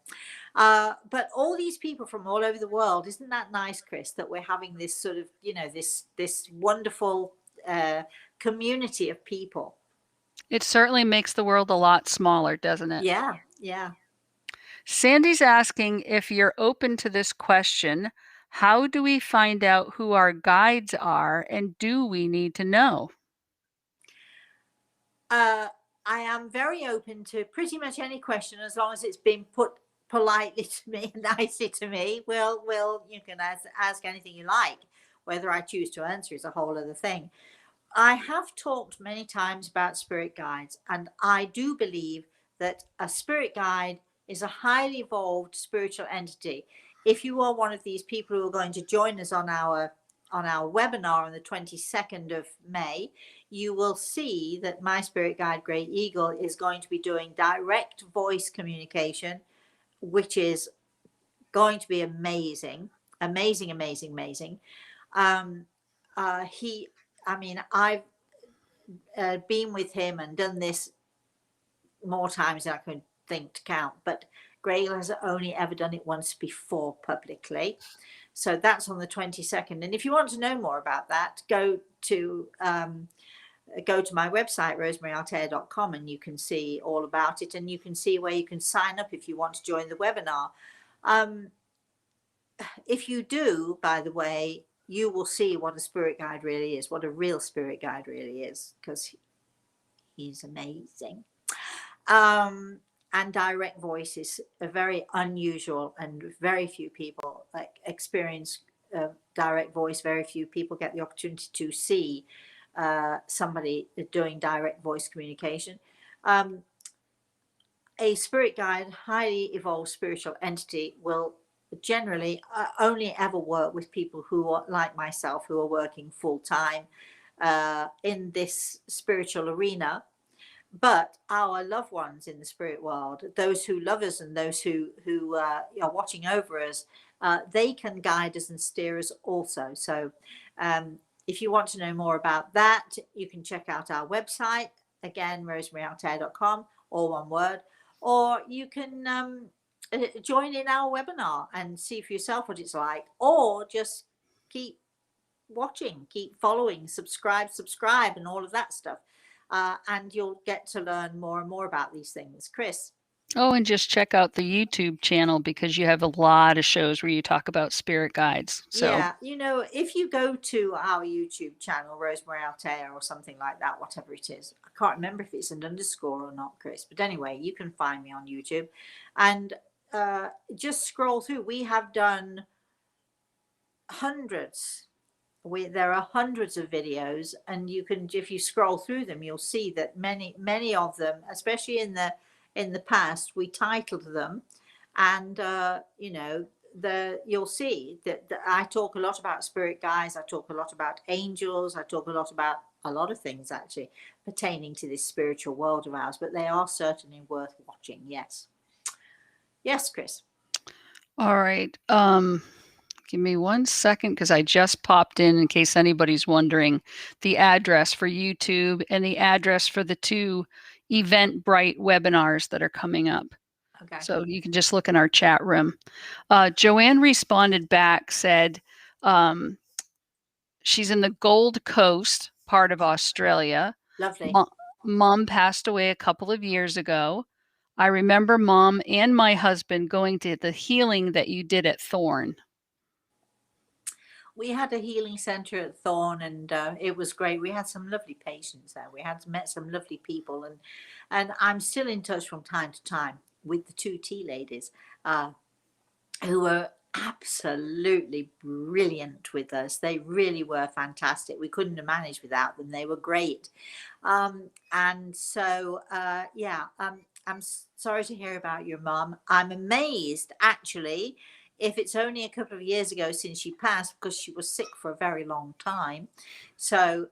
But all these people from all over the world, isn't that nice, Chris, that we're having this sort of, you know, this wonderful community of people. It certainly makes the world a lot smaller, doesn't it? Yeah, yeah. Sandy's asking if you're open to this question. How do we find out who our guides are, and do we need to know? I am very open to pretty much any question as long as it's been put politely to me, nicely to me. Well, you can ask anything you like. Whether I choose to answer is a whole other thing. I have talked many times about spirit guides, and I do believe that a spirit guide is a highly evolved spiritual entity. If you are one of these people who are going to join us on our webinar on the 22nd of May, you will see that my spirit guide, Great Eagle, is going to be doing direct voice communication, which is going to be amazing, amazing, amazing, amazing. I've been with him and done this more times than I could think to count, but Grail has only ever done it once before publicly. So that's on the 22nd. And if you want to know more about that, go to go to my website, rosemaryaltea.com, and you can see all about it, and you can see where you can sign up if you want to join the webinar. If you do, by the way, you will see what a spirit guide really is, what a real spirit guide really is, because he's amazing. And direct voice is a very unusual, and very few people experience direct voice. Very few people get the opportunity to see somebody doing direct voice communication. A spirit guide, highly evolved spiritual entity, will generally only ever work with people who are like myself, who are working full-time in this spiritual arena. But our loved ones in the spirit world, those who love us and those who are watching over us, they can guide us and steer us also. So if you want to know more about that, you can check out our website, again, rosemaryaltea.com, all one word, or you can join in our webinar and see for yourself what it's like, or just keep watching, keep following, subscribe, and all of that stuff. And you'll get to learn more and more about these things. Chris? Oh, and just check out the YouTube channel, because you have a lot of shows where you talk about spirit guides. So yeah, if you go to our YouTube channel, Rosemary Altea or something like that, whatever it is, I can't remember if it's an underscore or not, Chris, but anyway, you can find me on YouTube, and just scroll through. We have done hundreds. There are hundreds of videos, and you can, if you scroll through them, you'll see that many of them, especially in the past, we titled them, and you'll see that I talk a lot about spirit guides, I talk a lot about angels, I talk a lot about a lot of things actually pertaining to this spiritual world of ours, but they are certainly worth watching. Yes, Chris. all right. Give me 1 second, because I just popped in case anybody's wondering, the address for YouTube and the address for the 2 Eventbrite webinars that are coming up. Okay. So you can just look in our chat room. Joanne responded back, said she's in the Gold Coast part of Australia. Lovely. Mom passed away a couple of years ago. I remember Mom and my husband going to the healing that you did at Thorn. We had a healing center at Thorn, and it was great. We had some lovely patients there. We had met some lovely people, and I'm still in touch from time to time with the 2 tea ladies who were absolutely brilliant with us. They really were fantastic. We couldn't have managed without them. They were great. And so, I'm sorry to hear about your mum. I'm amazed, actually, if it's only a couple of years ago since she passed, because she was sick for a very long time. So,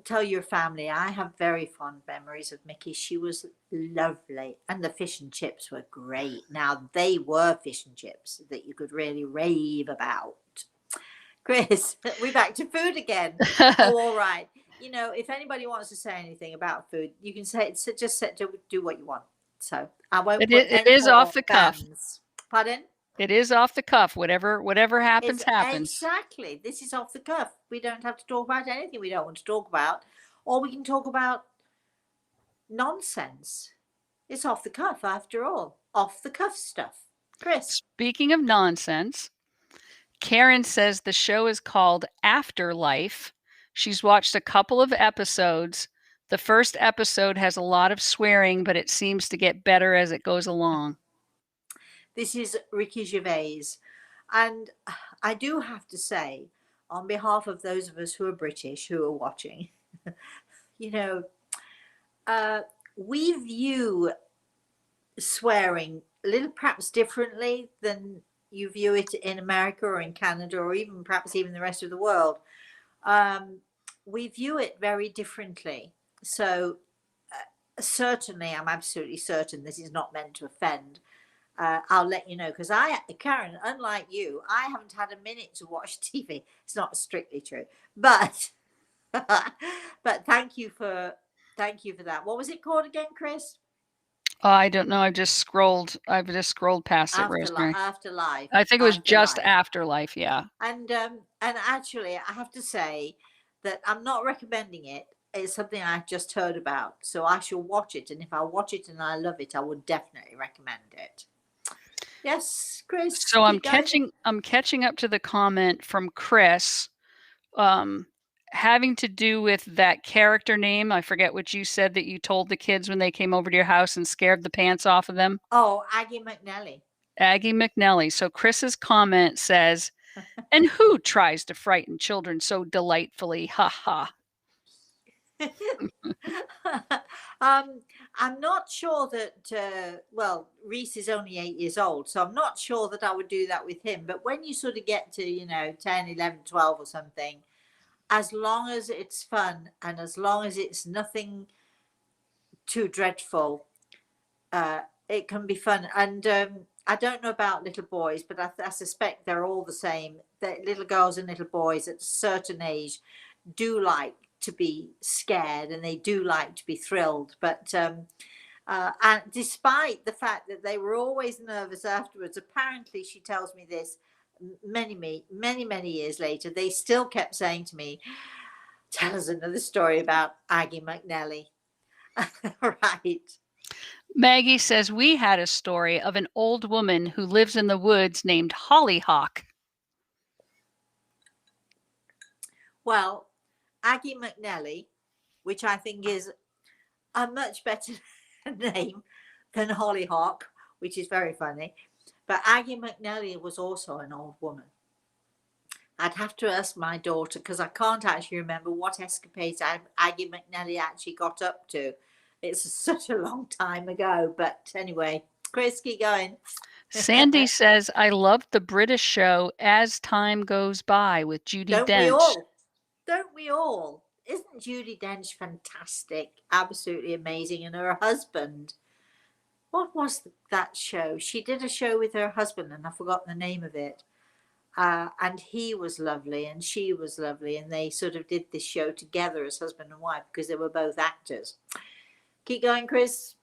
tell your family I have very fond memories of Mickey. She was lovely, and the fish and chips were great. Now, they were fish and chips that you could really rave about. Chris, we're back to food again. Oh, all right. If anybody wants to say anything about food, you can say it. Just do what you want. So I won't. It is off the cuff. Pardon? It is off the cuff. Whatever happens, happens. Exactly. This is off the cuff. We don't have to talk about anything we don't want to talk about, or we can talk about nonsense. It's off the cuff, after all. Off the cuff stuff. Chris. Speaking of nonsense, Karen says the show is called Afterlife. She's watched a couple of episodes. The first episode has a lot of swearing, but it seems to get better as it goes along. This is Ricky Gervais. And I do have to say, on behalf of those of us who are British, who are watching, we view swearing a little perhaps differently than you view it in America or in Canada, or even perhaps even the rest of the world. We view it very differently. So certainly, I'm absolutely certain this is not meant to offend. I'll let you know, because Karen, unlike you, I haven't had a minute to watch TV. It's not strictly true, but but thank you for that. What was it called again, Chris? Oh, I don't know. I've just scrolled past it, Rosemary. Afterlife, I think it was just afterlife. Afterlife, yeah. And actually, I have to say that I'm not recommending it. It's something I just heard about, so I shall watch it. And if I watch it and I love it, I would definitely recommend it. Yes, Chris, So keep going. I'm catching up to the comment from Chris, having to do with that character name. I forget what you said that you told the kids when they came over to your house and scared the pants off of them. Oh, Aggie McNelly. Aggie McNelly. So Chris's comment says, "And who tries to frighten children so delightfully? Ha ha." I'm not sure that, well, Reese is only 8 years old, so I'm not sure that I would do that with him. But when you sort of get to, 10, 11, 12 or something, as long as it's fun and as long as it's nothing too dreadful, it can be fun. And I don't know about little boys, but I suspect they're all the same. That little girls and little boys at a certain age do like to be scared and they do like to be thrilled. But and despite the fact that they were always nervous afterwards, apparently she tells me this many years later, they still kept saying to me, "Tell us another story about Aggie McNelly." Right. Maggie says we had a story of an old woman who lives in the woods named Hollyhock. Well, Aggie McNelly, which I think is a much better name than Hollyhock, which is very funny. But Aggie McNelly was also an old woman. I'd have to ask my daughter because I can't actually remember what escapades Aggie McNelly actually got up to. It's such a long time ago. But anyway, Chris, keep going. Sandy says, I loved the British show As Time Goes By with Judi Don't we Dench. all? Don't we all? Isn't Judi Dench fantastic? Absolutely amazing. And her husband, what was that show? She did a show with her husband and I forgot the name of it. And he was lovely and she was lovely. And they sort of did this show together as husband and wife because they were both actors. Keep going, Chris.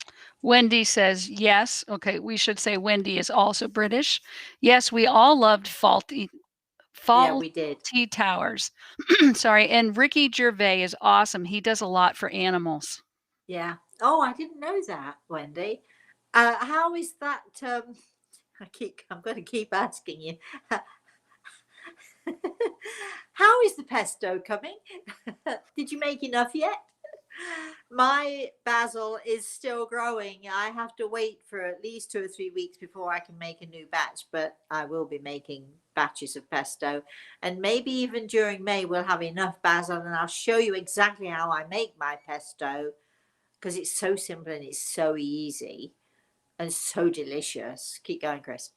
Wendy says, yes. Okay, we should say Wendy is also British. Yes, we all loved Faulty Yeah, we did. Towers. Sorry. And Ricky Gervais is awesome. He does a lot for animals. Yeah. Oh, I didn't know that, Wendy. How is that? I'm going to keep asking you. How is the pesto coming? Did you make enough yet? My basil is still growing. I have to wait for at least 2 or 3 weeks before I can make a new batch, but I will be making batches of pesto. And maybe even during May, we'll have enough basil and I'll show you exactly how I make my pesto because it's so simple and it's so easy and so delicious. Keep going, Chris.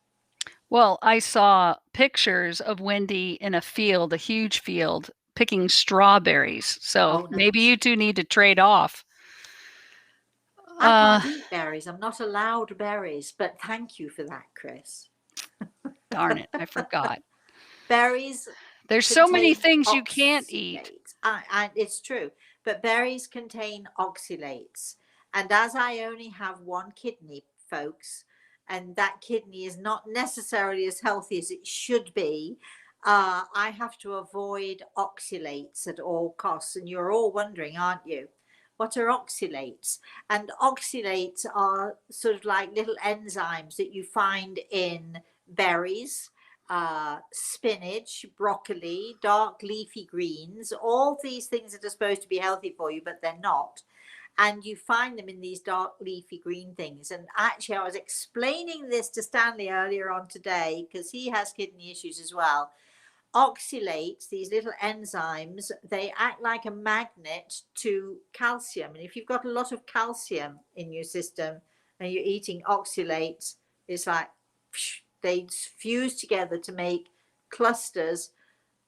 Well, I saw pictures of Wendy in a field, a huge field, picking strawberries. So maybe Nice. you two need to trade off. I can't eat berries. I'm not allowed berries, but thank you for that, Chris. Darn it, I forgot. Berries. There's so many things you can't eat. It's true, but berries contain oxalates. And as I only have one kidney, folks, and that kidney is not necessarily as healthy as it should be, I have to avoid oxalates at all costs. And you're all wondering, aren't you? What are oxalates? And oxalates are sort of like little enzymes that you find in berries, spinach, broccoli, dark leafy greens, all these things that are supposed to be healthy for you, but they're not. And you find them in these dark leafy green things. And actually, I was explaining this to Stanley earlier on today because he has kidney issues as well. Oxalates, these little enzymes, they act like a magnet to calcium. And if you've got a lot of calcium in your system and you're eating oxalates, it's like they fuse together to make clusters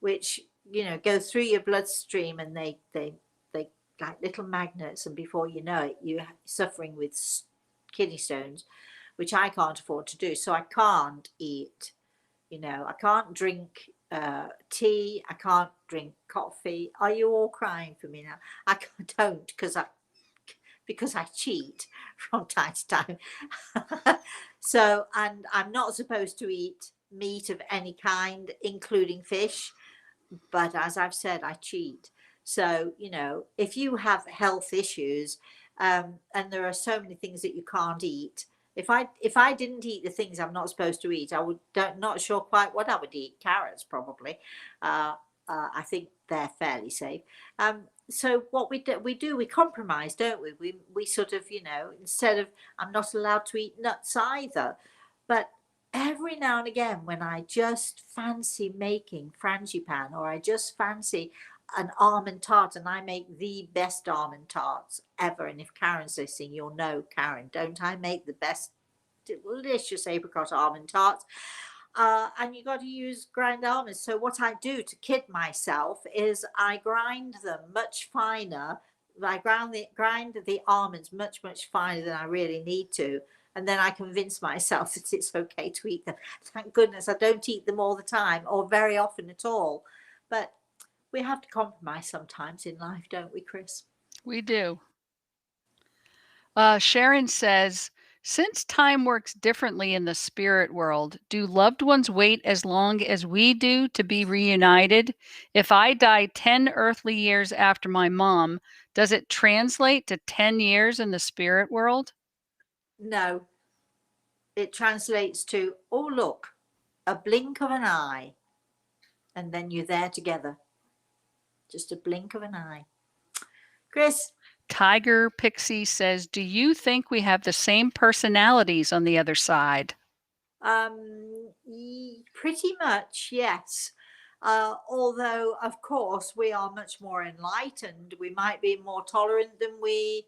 which go through your bloodstream, and they like little magnets, and before you know it, you're suffering with kidney stones, which I can't afford to do. So I can't eat, I can't drink tea, I can't drink coffee. Are you all crying for me now? I don't, because because I cheat from time to time. So, and I'm not supposed to eat meat of any kind, including fish. But as I've said, I cheat. So, if you have health issues, and there are so many things that you can't eat, if I didn't eat the things I'm not supposed to eat, I would not sure quite what I would eat. Carrots probably. I think they're fairly safe. So what we do, we compromise, don't we? We sort of, instead of, I'm not allowed to eat nuts either, but every now and again, when I just fancy making frangipan, or I just fancy an almond tart, and I make the best almond tarts ever. And if Karen's listening, you'll know, Karen, don't I make the best delicious apricot almond tarts? And you got to use ground almonds. So what I do to kid myself is I grind them much finer. I grind the almonds much finer than I really need to, and then I convince myself that it's okay to eat them. Thank goodness I don't eat them all the time, or very often at all. But we have to compromise sometimes in life, don't we, Chris? We do. Sharon says, since time works differently in the spirit world, do loved ones wait as long as we do to be reunited? If I die 10 earthly years after my mom, does it translate to 10 years in the spirit world? No. It translates to, oh, look, a blink of an eye, and then you're there together. Just a blink of an eye. Chris? Tiger Pixie says, do you think we have the same personalities on the other side? Pretty much, yes. Although, of course, we are much more enlightened. We might be more tolerant than we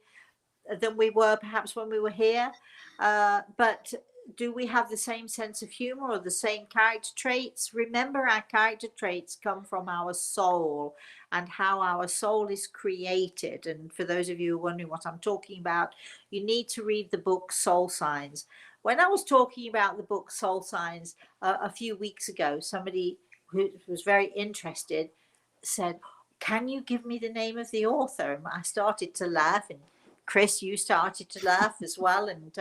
were perhaps when we were here. But do we have the same sense of humor or the same character traits? Remember, our character traits come from our soul and how our soul is created. And for those of you who are wondering what I'm talking about, you need to read the book Soul Signs. When I was talking about the book Soul Signs a few weeks ago, somebody who was very interested said, can you give me the name of the author? And I started to laugh, and Chris, you started to laugh as well. And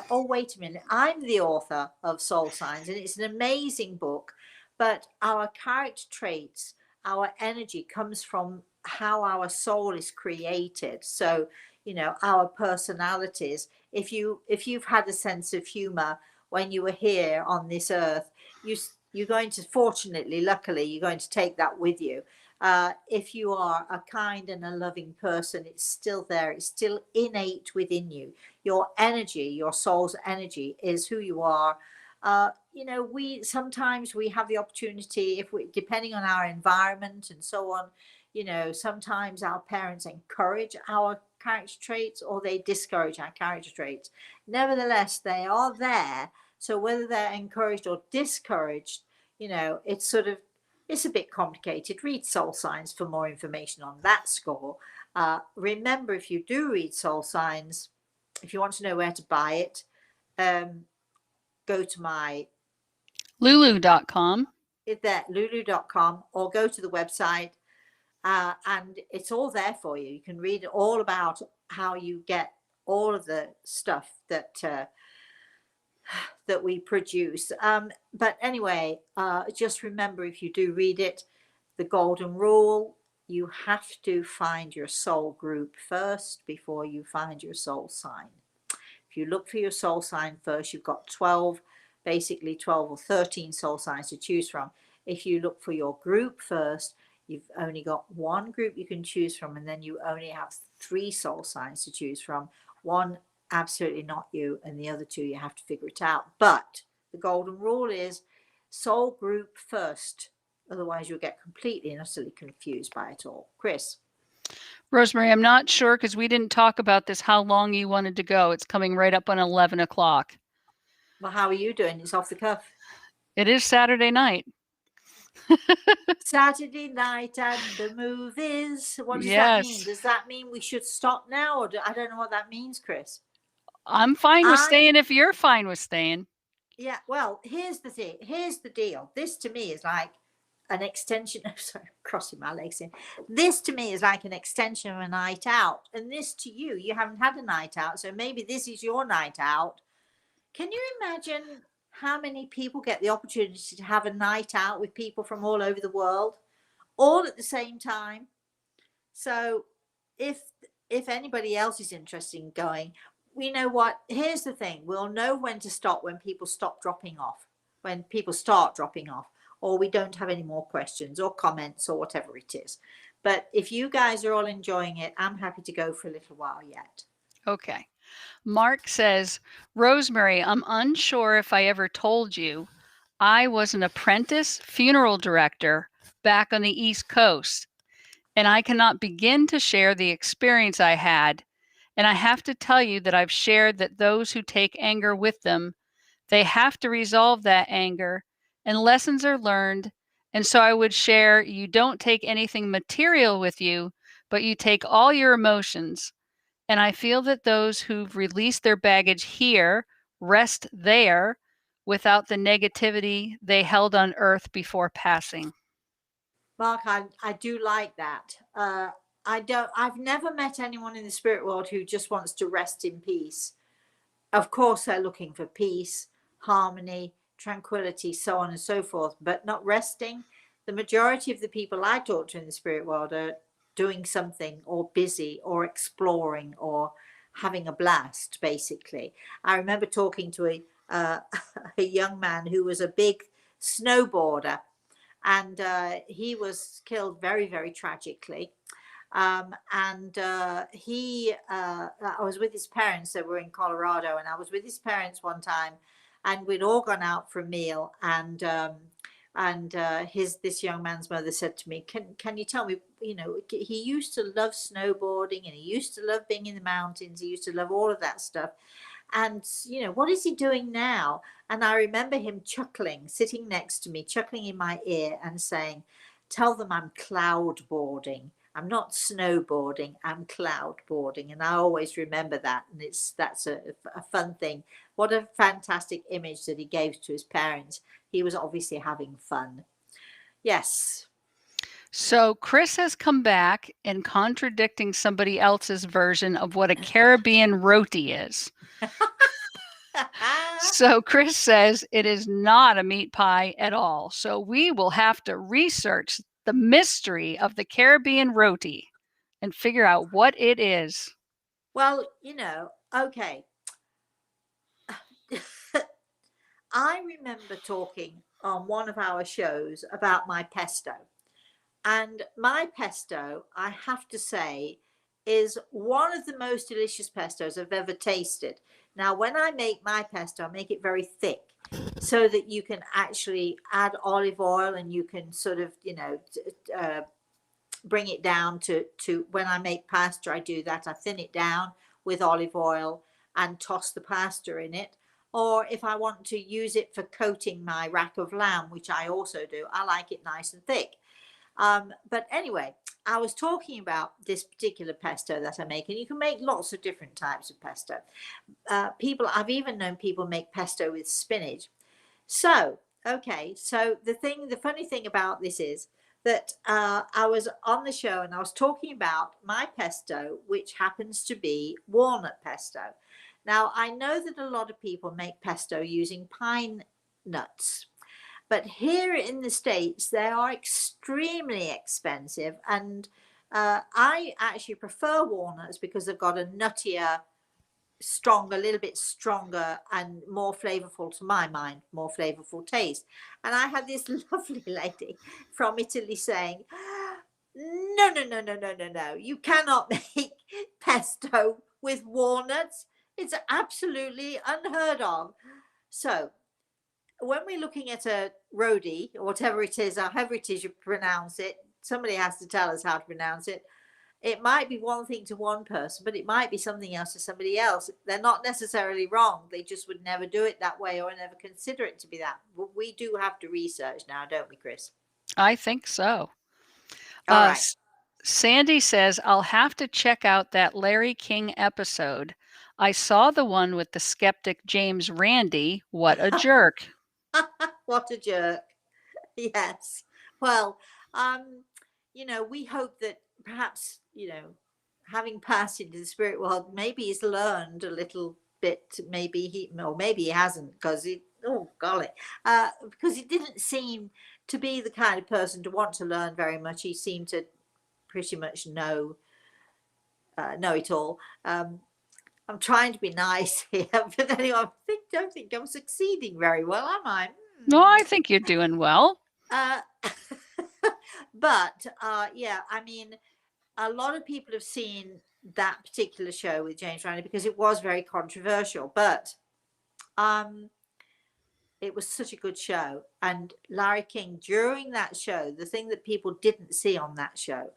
oh, wait a minute, I'm the author of Soul Signs, and it's an amazing book. But our character traits, our energy comes from how our soul is created. So, our personalities. If you've had a sense of humor when you were here on this earth, you're going to, fortunately, luckily, you're going to take that with you. If you are a kind and a loving person, it's still there. It's still innate within you. Your energy, your soul's energy, is who you are. We sometimes we have the opportunity, depending on our environment and so on, sometimes our parents encourage our character traits or they discourage our character traits. Nevertheless, they are there. So whether they're encouraged or discouraged, it's a bit complicated. Read Soul Signs for more information on that score. Remember, if you do read Soul Signs, if you want to know where to buy it, go to my Lulu.com. Lulu.com, or go to the website, and it's all there for you. You can read all about how you get all of the stuff that we produce. But anyway, just remember, if you do read it, the golden rule, you have to find your soul group first before you find your soul sign. If you look for your soul sign first, you've got 12 or 13 soul signs to choose from. If you look for your group first, you've only got one group you can choose from, and then you only have 3 soul signs to choose from. One, absolutely not you, and the other 2 you have to figure it out. But the golden rule is soul group first, otherwise you'll get completely and utterly confused by it all. Chris? Rosemary, I'm not sure, because we didn't talk about this, how long you wanted to go. It's coming right up on 11 o'clock. Well, how are you doing? It's off the cuff. It is Saturday night. Saturday night and the movies. What does that mean? Does that mean we should stop now? Or I don't know what that means, Chris. I'm fine with staying if you're fine with staying. Yeah, well, here's the thing. Here's the deal. This to me is like an extension. Sorry, crossing my legs in. This to me is like an extension of a night out, and this to you, you haven't had a night out, so maybe this is your night out. Can you imagine how many people get the opportunity to have a night out with people from all over the world, all at the same time? So if anybody else is interested in going, we know what, here's the thing, we'll know when to stop when people stop dropping off, when people start dropping off, or we don't have any more questions or comments or whatever it is. But if you guys are all enjoying it, I'm happy to go for a little while yet. Okay. Mark says, Rosemary, I'm unsure if I ever told you I was an apprentice funeral director back on the East Coast, and I cannot begin to share the experience I had. And I have to tell you that I've shared that those who take anger with them, they have to resolve that anger, and lessons are learned. And so I would share, you don't take anything material with you, but you take all your emotions. And I feel that those who've released their baggage here rest there without the negativity they held on earth before passing. Mark, I do like that. I've never met anyone in the spirit world who just wants to rest in peace. Of course, they're looking for peace, harmony, tranquility, so on and so forth, but not resting. The majority of the people I talk to in the spirit world are doing something, or busy, or exploring, or having a blast, basically. I remember talking to a young man who was a big snowboarder, and he was killed very, very tragically. I was with his parents. They were in Colorado, and I was with his parents one time, and we'd all gone out for a meal, and this young man's mother said to me, can you tell me, he used to love snowboarding, and he used to love being in the mountains, he used to love all of that stuff, and what is he doing now? And I remember him chuckling, sitting next to me, chuckling in my ear and saying, tell them I'm cloud boarding. I'm not snowboarding, I'm cloud boarding. And I always remember that. And that's a fun thing. What a fantastic image that he gave to his parents. He was obviously having fun. Yes. So Chris has come back and contradicting somebody else's version of what a Caribbean roti is. So Chris says it is not a meat pie at all. So we will have to research the mystery of the Caribbean roti and figure out what it is. Well, okay. I remember talking on one of our shows about my pesto. And my pesto, I have to say, is one of the most delicious pestos I've ever tasted. Now, when I make my pesto, I make it very thick so that you can actually add olive oil, and you can sort of, bring it down to when I make pasta, I do that. I thin it down with olive oil and toss the pasta in it. Or if I want to use it for coating my rack of lamb, which I also do, I like it nice and thick. But anyway, I was talking about this particular pesto that I make, and you can make lots of different types of pesto. I've even known people make pesto with spinach. So, okay, so the funny thing about this is that I was on the show and I was talking about my pesto, which happens to be walnut pesto. Now, I know that a lot of people make pesto using pine nuts, but here in the States, they are extremely expensive. And I actually prefer walnuts because they've got a nuttier, a little bit stronger and more flavorful, to my mind, more flavorful taste. And I had this lovely lady from Italy saying, no, no, no, no, no, no, no. You cannot make pesto with walnuts. It's absolutely unheard of. So when we're looking at a Roadie, or whatever it is, however it is you pronounce it, somebody has to tell us how to pronounce it. It might be one thing to one person, but it might be something else to somebody else. They're not necessarily wrong. They just would never do it that way or never consider it to be that. But we do have to research now, don't we, Chris? I think so. All right. Sandy says, I'll have to check out that Larry King episode. I saw the one with the skeptic James Randi. What a jerk. What a jerk. Yes. Well, we hope that perhaps, having passed into the spirit world, maybe he's learned a little bit. Maybe he hasn't, because oh golly, because he didn't seem to be the kind of person to want to learn very much. He seemed to pretty much know it all. I'm trying to be nice here, but anyway, don't think I'm succeeding very well, am I? No, I think you're doing well. Uh, but yeah, I mean, a lot of people have seen that particular show with James Randi because it was very controversial, but it was such a good show. And Larry King, during that show, the thing that people didn't see on that show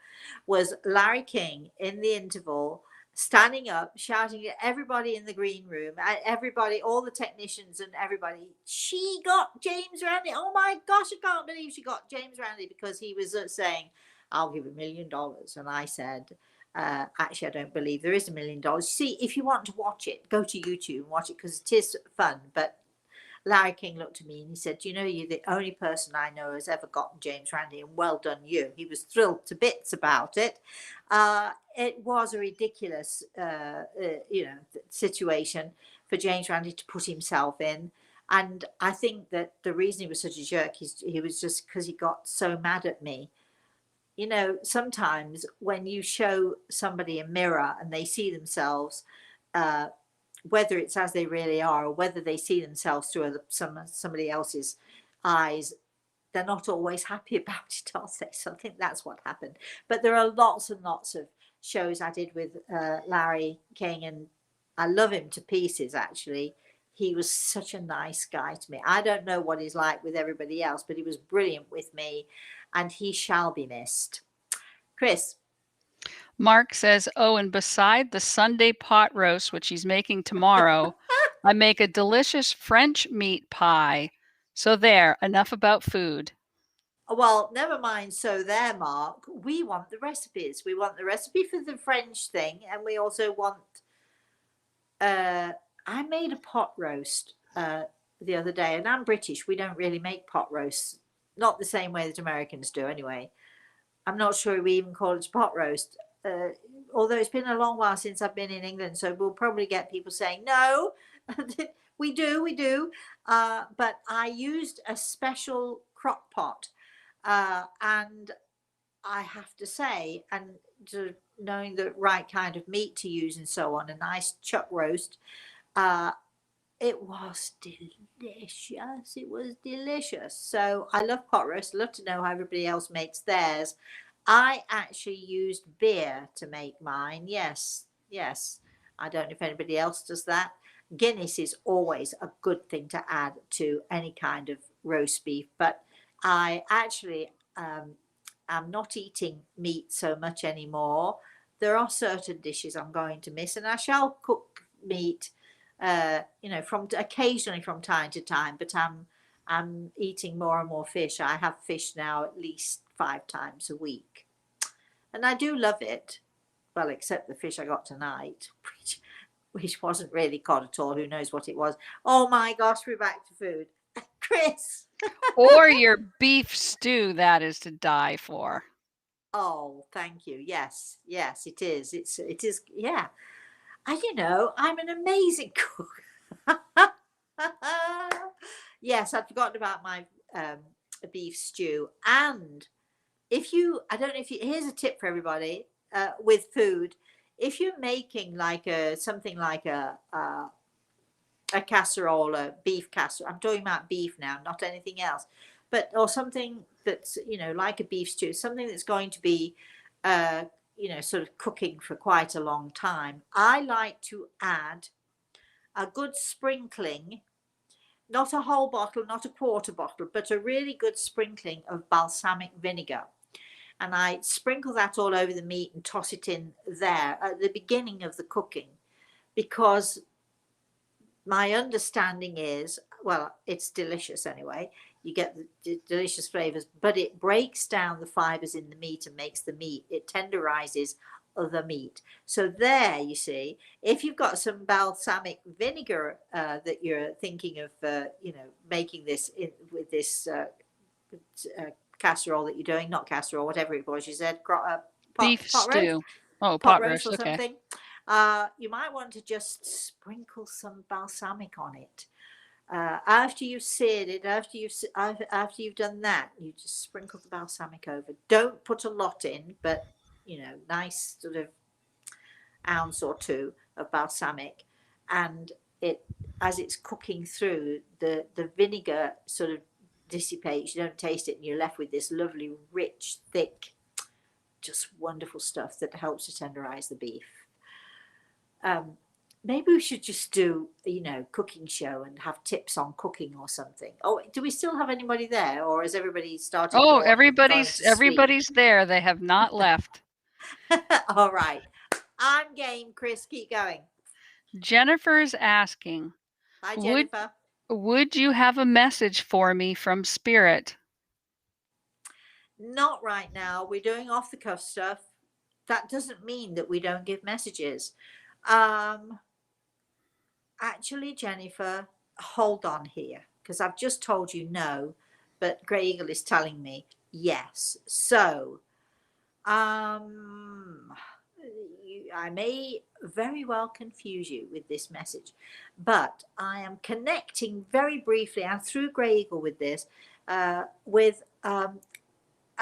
was Larry King in the interval standing up, shouting at everybody in the green room, at everybody, all the technicians and everybody, she got James Randi. Oh my gosh, I can't believe she got James Randi, because he was saying, I'll give $1 million. And I said, actually, I don't believe there is $1 million. See, if you want to watch it, go to YouTube and watch it, because it is fun. But Larry King looked at me and he said, you're the only person I know has ever gotten James Randi, and well done you. He was thrilled to bits about it. It was a ridiculous, situation for James Randi to put himself in. And I think that the reason he was such a jerk is he was just because he got so mad at me. Sometimes when you show somebody a mirror and they see themselves, whether it's as they really are or whether they see themselves through somebody else's eyes, they're not always happy about it, are they? So I think that's what happened. But there are lots and lots of shows I did with Larry King, and I love him to pieces, actually. He was such a nice guy to me. I don't know what he's like with everybody else, but he was brilliant with me, and he shall be missed. Chris? Mark says, oh, and beside the Sunday pot roast, which he's making tomorrow, I make a delicious French meat pie. So there, enough about food. Well, never mind. So there, Mark, we want the recipes. We want the recipe for the French thing, and we also want, I made a pot roast the other day, and I'm British. We don't really make pot roasts, not the same way that Americans do anyway. I'm not sure we even call it pot roast. Although it's been a long while since I've been in England, so we'll probably get people saying, no, we do. But I used a special crock pot. And I have to say, and knowing the right kind of meat to use and so on, a nice chuck roast, it was delicious. It was delicious. So I love pot roast. I love to know how everybody else makes theirs. I actually used beer to make mine. Yes. I don't know if anybody else does that. Guinness is always a good thing to add to any kind of roast beef, but I actually am not eating meat so much anymore. There are certain dishes I'm going to miss, and I shall cook meat, from occasionally from time to time. But I'm eating more and more fish. I have fish now at least 5 times a week, and I do love it. Well, except the fish I got tonight, which wasn't really cod at all. Who knows what it was? Oh my gosh, we're back to food, Chris. Or your beef stew, that is to die for. Oh, thank you. Yes, it is. It is. Yeah. I'm an amazing cook. Yes, I'd forgotten about my beef stew. And I don't know if here's a tip for everybody with food. If you're making like something like a casserole, a beef casserole, I'm talking about beef now, not anything else, or something that's, like a beef stew, something that's going to be, sort of cooking for quite a long time. I like to add a good sprinkling, not a whole bottle, not a quarter bottle, but a really good sprinkling of balsamic vinegar. And I sprinkle that all over the meat and toss it in there at the beginning of the cooking, because my understanding is, well, it's delicious anyway. You get the delicious flavors, but it breaks down the fibers in the meat and makes it tenderizes the meat. So there, you see, if you've got some balsamic vinegar that you're thinking of, making this with this casserole that you're doing, not casserole, whatever it was you said, Beef pot roast, stew. Oh, pot pot roast roast. or Okay. something. You might want to just sprinkle some balsamic on it. After you've seared it, after you've done that, you just sprinkle the balsamic over. Don't put a lot in, but nice sort of ounce or two of balsamic, and as it's cooking through, the vinegar sort of dissipates. You don't taste it, and you're left with this lovely, rich, thick, just wonderful stuff that helps to tenderize the beef. Maybe we should just do, cooking show and have tips on cooking or something. Oh, do we still have anybody there, or has everybody started Oh, going to sleep? everybody's there. They have not left. All right. I'm game, Chris. Keep going. Jennifer's asking, Hi, would Jennifer. would you have a message for me from Spirit? Not right now. We're doing off the cuff stuff. That doesn't mean that we don't give messages. Actually, Jennifer, hold on here, because I've just told you no, but Grey Eagle is telling me yes. So, I may very well confuse you with this message, but I am connecting very briefly and through Grey Eagle with this, with a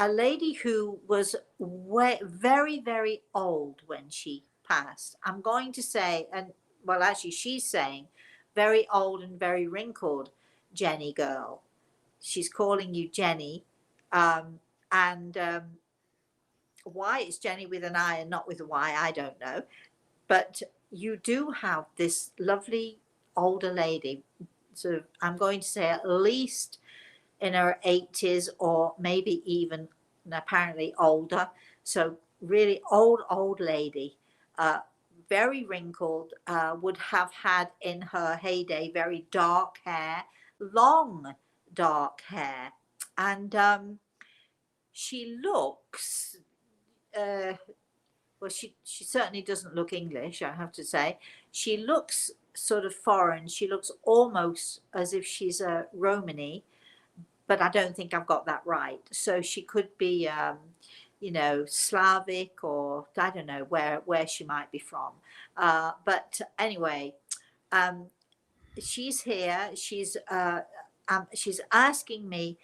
lady who was very, very old when she passed. I'm going to say, well, actually, she's saying very old and very wrinkled, Jenny girl. She's calling you Jenny. And why it's Jenny with an I and not with a Y, I don't know. But you do have this lovely older lady. So I'm going to say at least in her 80s, or maybe even apparently older. So really old lady, very wrinkled, would have had in her heyday very dark hair, long dark hair. And she looks, well, she certainly doesn't look English, I have to say. She looks sort of foreign. She looks almost as if she's a Romany, but I don't think I've got that right. So she could be, Slavic, or I don't know where she might be from. But anyway, she's here. She's asking me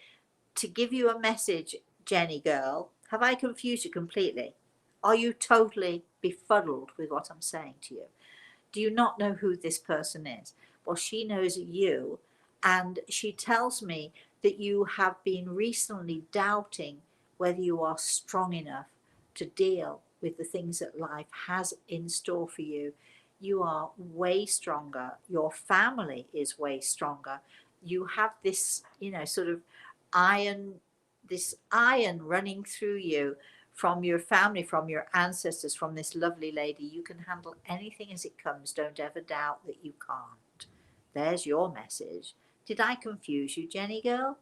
to give you a message, Jenny girl. Have I confused you completely? Are you totally befuddled with what I'm saying to you? Do you not know who this person is? Well, she knows you, and she tells me that you have been recently doubting whether you are strong enough to deal with the things that life has in store for you. You are way stronger. Your family is way stronger. You have this, sort of iron running through you from your family, from your ancestors, from this lovely lady. You can handle anything as it comes. Don't ever doubt that you can't. There's your message. Did I confuse you, Jenny girl?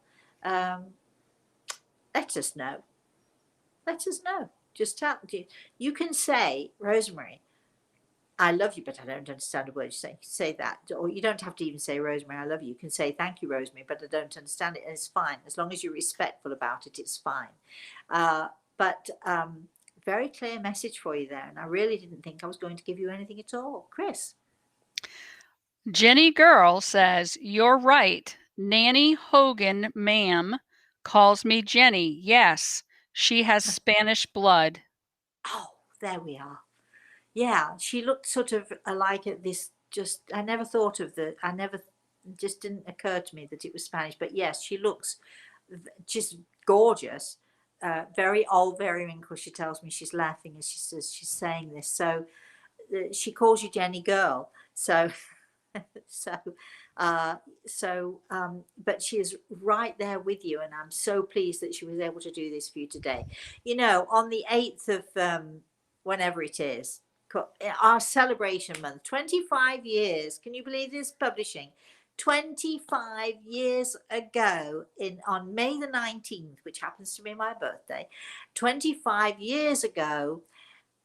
Let us know. Let us know. Just tell you can say, Rosemary, I love you, but I don't understand a word you say. Say that. Or you don't have to even say, Rosemary, I love you. You can say, thank you, Rosemary, but I don't understand it. And it's fine. As long as you're respectful about it, it's fine. But very clear message for you there. And I really didn't think I was going to give you anything at all. Chris. Jenny Girl says, you're right. Nanny Hogan, ma'am, calls me Jenny. Yes, she has Spanish blood. Oh, there we are. Yeah, she looked sort of like this. I never thought of just didn't occur to me that it was Spanish. But yes, she looks just gorgeous. Very old, very wrinkled. She tells me, she's laughing as she says she's saying this. So she calls you Jenny girl. So but she is right there with you, and I'm so pleased that she was able to do this for you today. On the 8th of whenever it is, our celebration month, 25 years. Can you believe this? Publishing 25 years ago, on May the 19th, which happens to be my birthday, 25 years ago,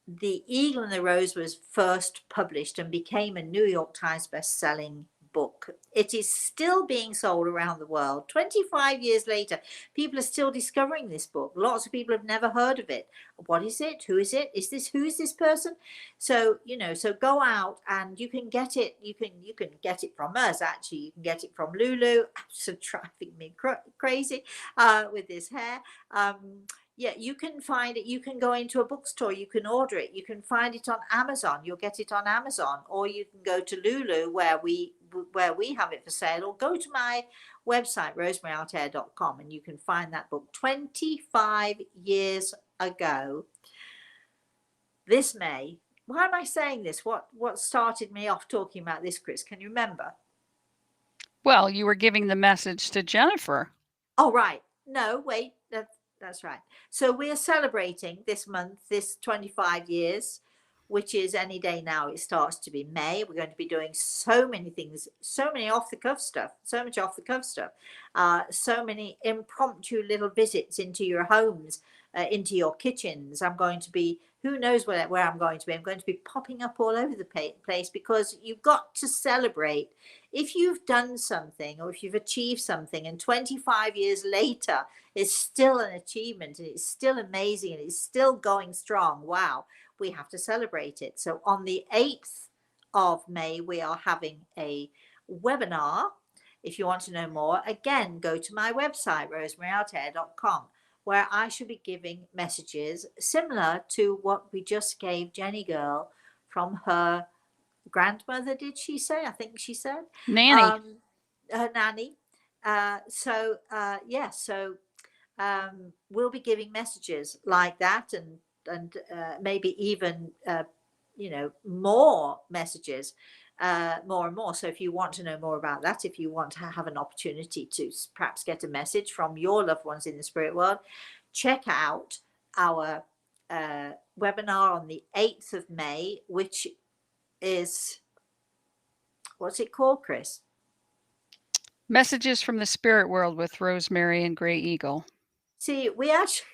The Eagle and the Rose was first published and became a New York Times best-selling book. It is still being sold around the world. 25 years later, people are still discovering this book. Lots of people have never heard of it. What is it? Who is it? Who is this person? So, so go out and you can get it. You can get it from us, actually. You can get it from Lulu. So driving me crazy with this hair. Yeah, you can find it. You can go into a bookstore. You can order it. You can find it on Amazon. You'll get it on Amazon, or you can go to Lulu where we have it for sale, or go to my website rosemaryaltea.com and you can find that book. 25 years ago, this May. Why am I saying this? What started me off talking about this, Chris? Can you remember? Well, you were giving the message to Jennifer. Oh, right. No, wait. That's right. So we're celebrating this month, this 25 years, which is any day now. It starts to be May. We're going to be doing so many things, so many off-the-cuff stuff, so much off-the-cuff stuff, so many impromptu little visits into your homes, into your kitchens. I'm going to be, who knows where I'm going to be. I'm going to be popping up all over the place, because you've got to celebrate. If you've done something or if you've achieved something and 25 years later it's still an achievement and it's still amazing and it's still going strong, wow, we have to celebrate it. So on the 8th of May, we are having a webinar. If you want to know more, again, go to my website, rosemaryaltea.com, where I shall be giving messages similar to what we just gave Jenny Girl from her grandmother, did she say? I think she said Nanny. her nanny. So we'll be giving messages like that, and maybe even more messages, more and more. So if you want to know more about that, if you want to have an opportunity to perhaps get a message from your loved ones in the spirit world, check out our webinar on the 8th of May, which is, what's it called, Chris? Messages from the Spirit World with Rosemary and Grey Eagle. See, we actually,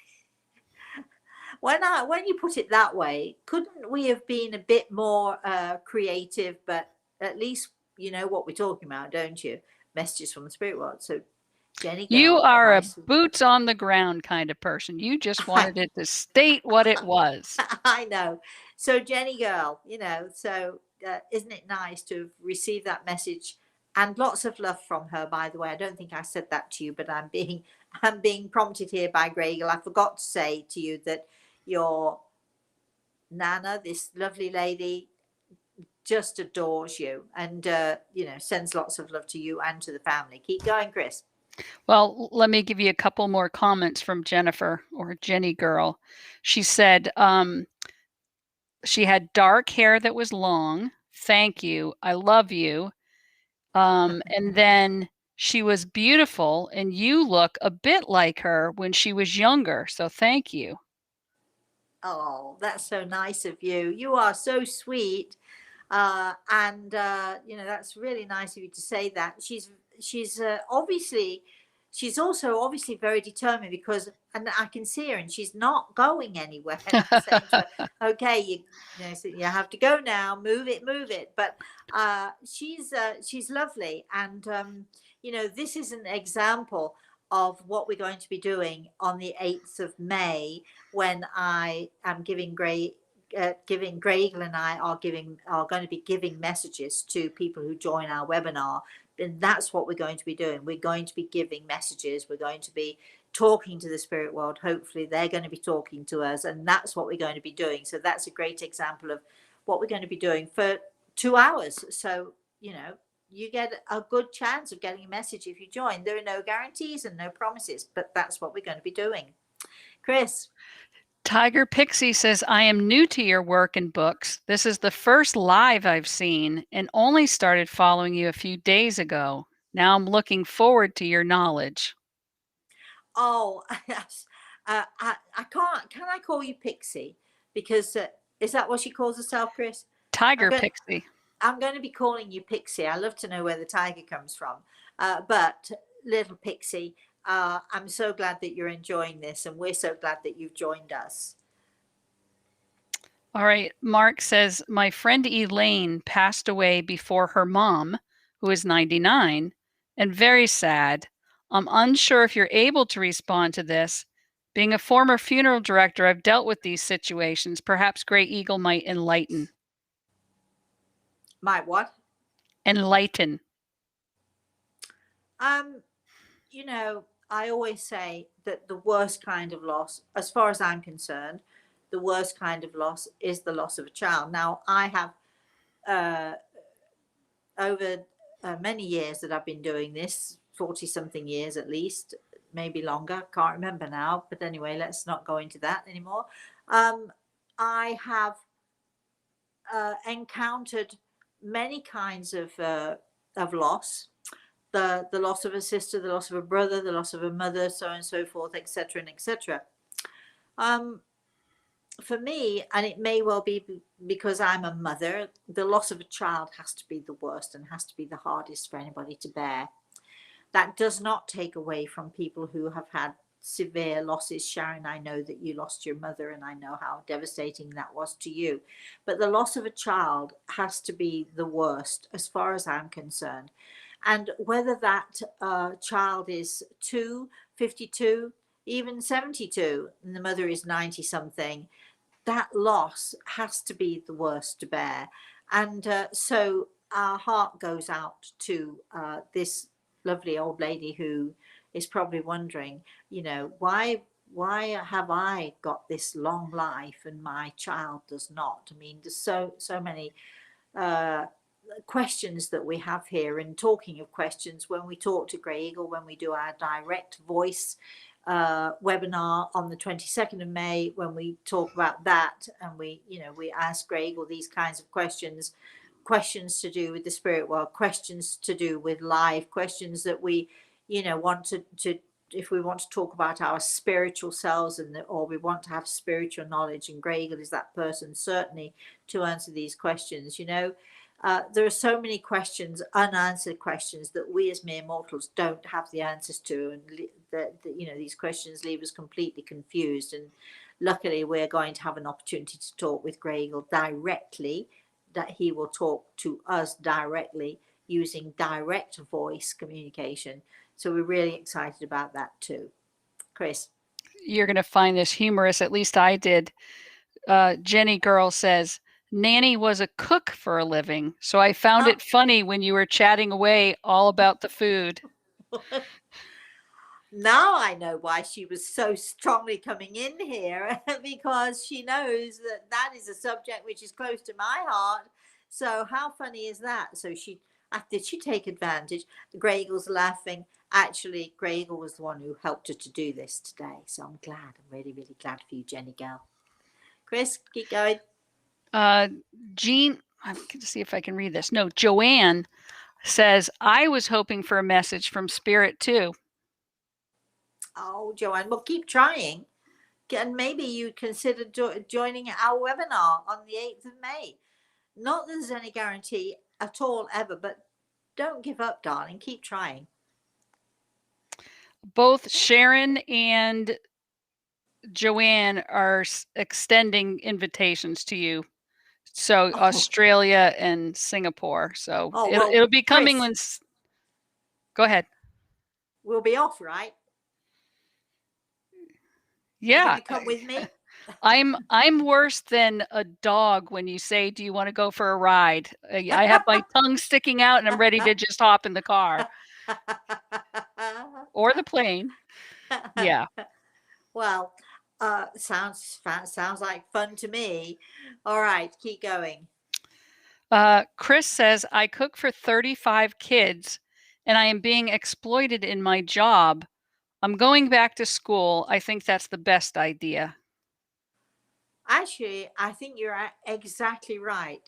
when you put it that way, couldn't we have been a bit more creative? But at least you know what we're talking about, don't you? Messages from the spirit world. So Jenny Girl, you are a boots on the ground kind of person. You just wanted it to state what it was. I know. So Jenny Girl, so isn't it nice to receive that message? And lots of love from her, by the way. I don't think I said that to you, but I'm being prompted here by Grey Eagle. I forgot to say to you that your Nana, this lovely lady, just adores you and sends lots of love to you and to the family. Keep going, Chris. Well, let me give you a couple more comments from Jennifer, or Jenny Girl. She said she had dark hair that was long. Thank you. I love you. And then she was beautiful, and you look a bit like her when she was younger. So thank you. Oh, that's so nice of you. You are so sweet. And that's really nice of you to say that. She's also obviously very determined, because, and I can see her, and she's not going anywhere. And I'm saying to her, okay, so you have to go now, move it. But she's lovely. And, this is an example of what we're going to be doing on the 8th of May, when I am giving Grey Eagle and I are going to be giving messages to people who join our webinar. And that's what we're going to be doing. We're going to be giving messages. We're going to be talking to the spirit world. Hopefully they're going to be talking to us, and that's what we're going to be doing. So that's a great example of what we're going to be doing for 2 hours. So you get a good chance of getting a message if you join. There are no guarantees and no promises, but that's what we're going to be doing. Chris. Tiger Pixie says, I am new to your work and books. This is the first live I've seen and only started following you a few days ago. Now I'm looking forward to your knowledge. Oh, yes. I can't. Can I call you Pixie? Because is that what she calls herself, Chris? Tiger Pixie. I'm going to be calling you Pixie. I love to know where the tiger comes from. But little Pixie, I'm so glad that you're enjoying this, and we're so glad that you've joined us. All right. Mark says, my friend Elaine passed away before her mom, who is 99 and very sad. I'm unsure if you're able to respond to this. Being a former funeral director, I've dealt with these situations. Perhaps Gray Eagle might enlighten. Might what? Enlighten. You know, I always say that the worst kind of loss, as far as I'm concerned, the worst kind of loss is the loss of a child. Now, I have over many years that I've been doing this, 40 something years at least, maybe longer, can't remember now, but anyway, let's not go into that anymore. I have encountered many kinds of loss. The loss of a sister, the loss of a brother, the loss of a mother, so on and so forth, etc. and etc. For me, and it may well be because I'm a mother, the loss of a child has to be the worst and has to be the hardest for anybody to bear. That does not take away from people who have had severe losses. Sharon, I know that you lost your mother and I know how devastating that was to you. But the loss of a child has to be the worst as far as I'm concerned. And whether that child is 2, 52, even 72, and the mother is 90 something, that loss has to be the worst to bear. And so our heart goes out to this lovely old lady who is probably wondering, you know, why have I got this long life and my child does not? I mean, there's so many questions that we have here. And talking of questions, when we talk to Grey Eagle, when we do our direct voice webinar on the 22nd of May, when we talk about that and we ask Grey Eagle these kinds of questions to do with the spirit world, questions to do with life, questions that we want to if we want to talk about our spiritual selves or we want to have spiritual knowledge, and Grey Eagle is that person certainly to answer these questions. There are so many questions, unanswered questions, that we as mere mortals don't have the answers to, and these questions leave us completely confused. And luckily, we're going to have an opportunity to talk with Grey Eagle directly. That he will talk to us directly using direct voice communication. So we're really excited about that too. Chris, You're going to find this humorous. At least I did. Jenny Girl says, Nanny was a cook for a living, so I found it funny when you were chatting away all about the food. Now I know why she was so strongly coming in here, because she knows that is a subject which is close to my heart. So how funny is that? So did she take advantage? The Grey Eagle's laughing. Actually, Grey Eagle was the one who helped her to do this today. So I'm glad. I'm really, really glad for you, Jenny girl. Chris, keep going. Jean, I'm going to see if I can read this. No, Joanne says, I was hoping for a message from Spirit too. Oh, Joanne, well, keep trying. And maybe you consider joining our webinar on the 8th of May. Not that there's any guarantee at all ever, but don't give up, darling. Keep trying. Both Sharon and Joanne are extending invitations to you. So Australia and Singapore. So it'll be coming Chris, when. Go ahead. We'll be off, right? Yeah. You're going to come with me? I'm worse than a dog when you say, do you want to go for a ride? I have my tongue sticking out and I'm ready to just hop in the car or the plane. Yeah. Well, sounds like fun to me. All right, keep going. Chris says, I cook for 35 kids and I am being exploited in my job. I'm going back to school. I think that's the best idea. Actually, I think you're exactly right.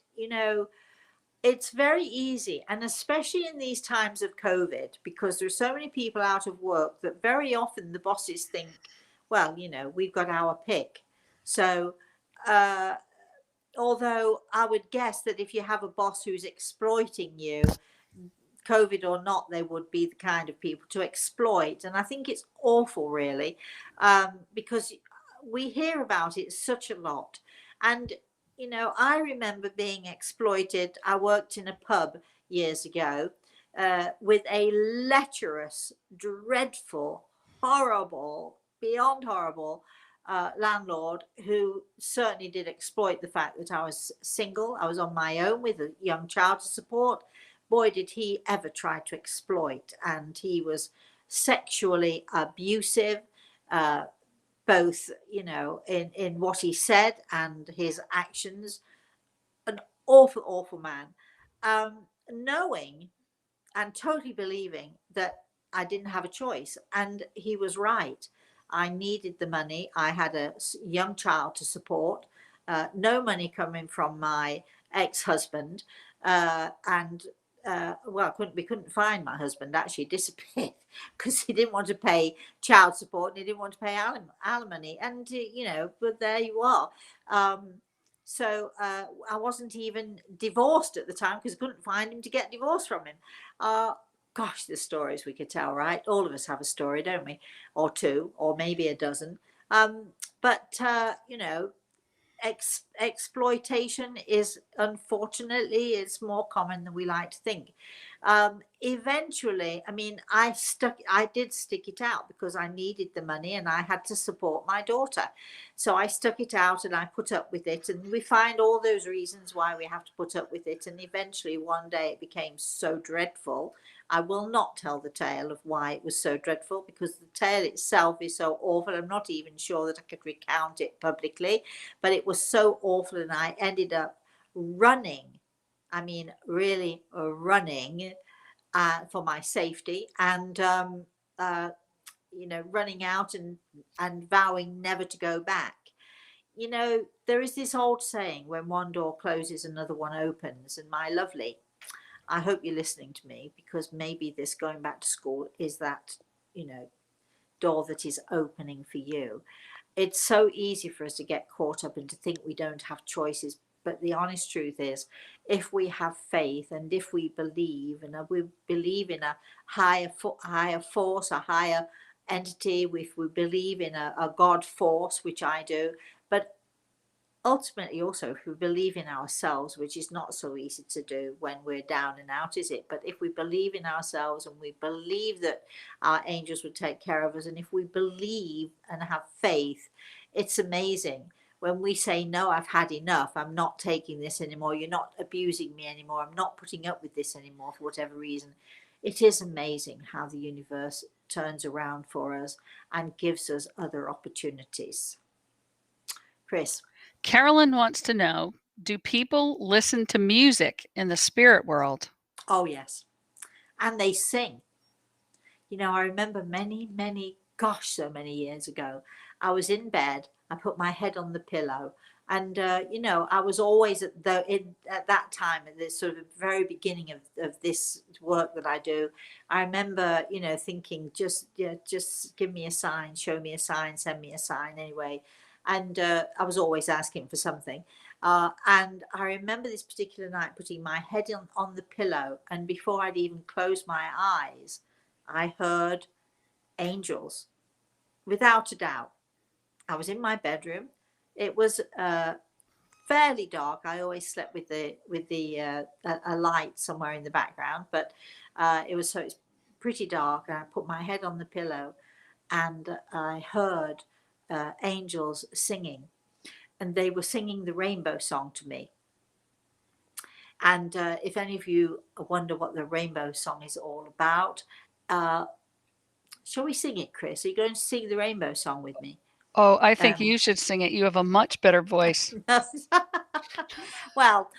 It's very easy, and especially in these times of COVID, because there's so many people out of work, that very often the bosses think, well, we've got our pick. So, although I would guess that if you have a boss who's exploiting you, COVID or not, they would be the kind of people to exploit. And I think it's awful, really, because we hear about it such a lot. And, I remember being exploited. I worked in a pub years ago with a lecherous, dreadful, horrible, beyond horrible landlord who certainly did exploit the fact that I was single. I was on my own with a young child to support. Boy, did he ever try to exploit. And he was sexually abusive, both, in what he said and his actions. An awful, awful man. Knowing and totally believing that I didn't have a choice. And he was right. I needed the money. I had a young child to support, no money coming from my ex-husband. Well, we couldn't find my husband, actually disappeared because he didn't want to pay child support and he didn't want to pay alimony. And, but there you are. So I wasn't even divorced at the time because I couldn't find him to get divorced from him. Gosh, the stories we could tell, right? All of us have a story, don't we? Or two, or maybe a dozen. But exploitation is, unfortunately, it's more common than we like to think. Eventually, I mean, I did stick it out because I needed the money and I had to support my daughter. So I stuck it out and I put up with it. And we find all those reasons why we have to put up with it. And eventually one day it became so dreadful. I will not tell the tale of why it was so dreadful because the tale itself is so awful. I'm not even sure that I could recount it publicly, but it was so awful. And I ended up running. I mean, really running for my safety and, running out and vowing never to go back. There is this old saying, when one door closes, another one opens. And my lovely, I hope you're listening to me because maybe this going back to school is that, door that is opening for you. It's so easy for us to get caught up and to think we don't have choices. But the honest truth is, if we have faith and if we believe in a higher force, a higher entity, if we believe in a God force, which I do, but ultimately also if we believe in ourselves, which is not so easy to do when we're down and out, is it? But if we believe in ourselves and we believe that our angels would take care of us, and if we believe and have faith, it's amazing. When we say, no, I've had enough, I'm not taking this anymore, you're not abusing me anymore, I'm not putting up with this anymore for whatever reason, it is amazing how the universe turns around for us and gives us other opportunities. Chris. Carolyn wants to know, do people listen to music in the spirit world? Oh, yes. And they sing. I remember so many years ago, I was in bed, I put my head on the pillow, and I was always at that time, at the sort of very beginning of this work that I do. I remember thinking, just give me a sign, show me a sign, send me a sign anyway. And I was always asking for something. And I remember this particular night putting my head on the pillow, and before I'd even closed my eyes, I heard angels, without a doubt. I was in my bedroom. It was fairly dark. I always slept with a light somewhere in the background, but it's pretty dark. And I put my head on the pillow, and I heard angels singing, and they were singing the Rainbow Song to me. And if any of you wonder what the Rainbow Song is all about, shall we sing it, Chris? Are you going to sing the Rainbow Song with me? Oh, I think you should sing it. You have a much better voice. Well,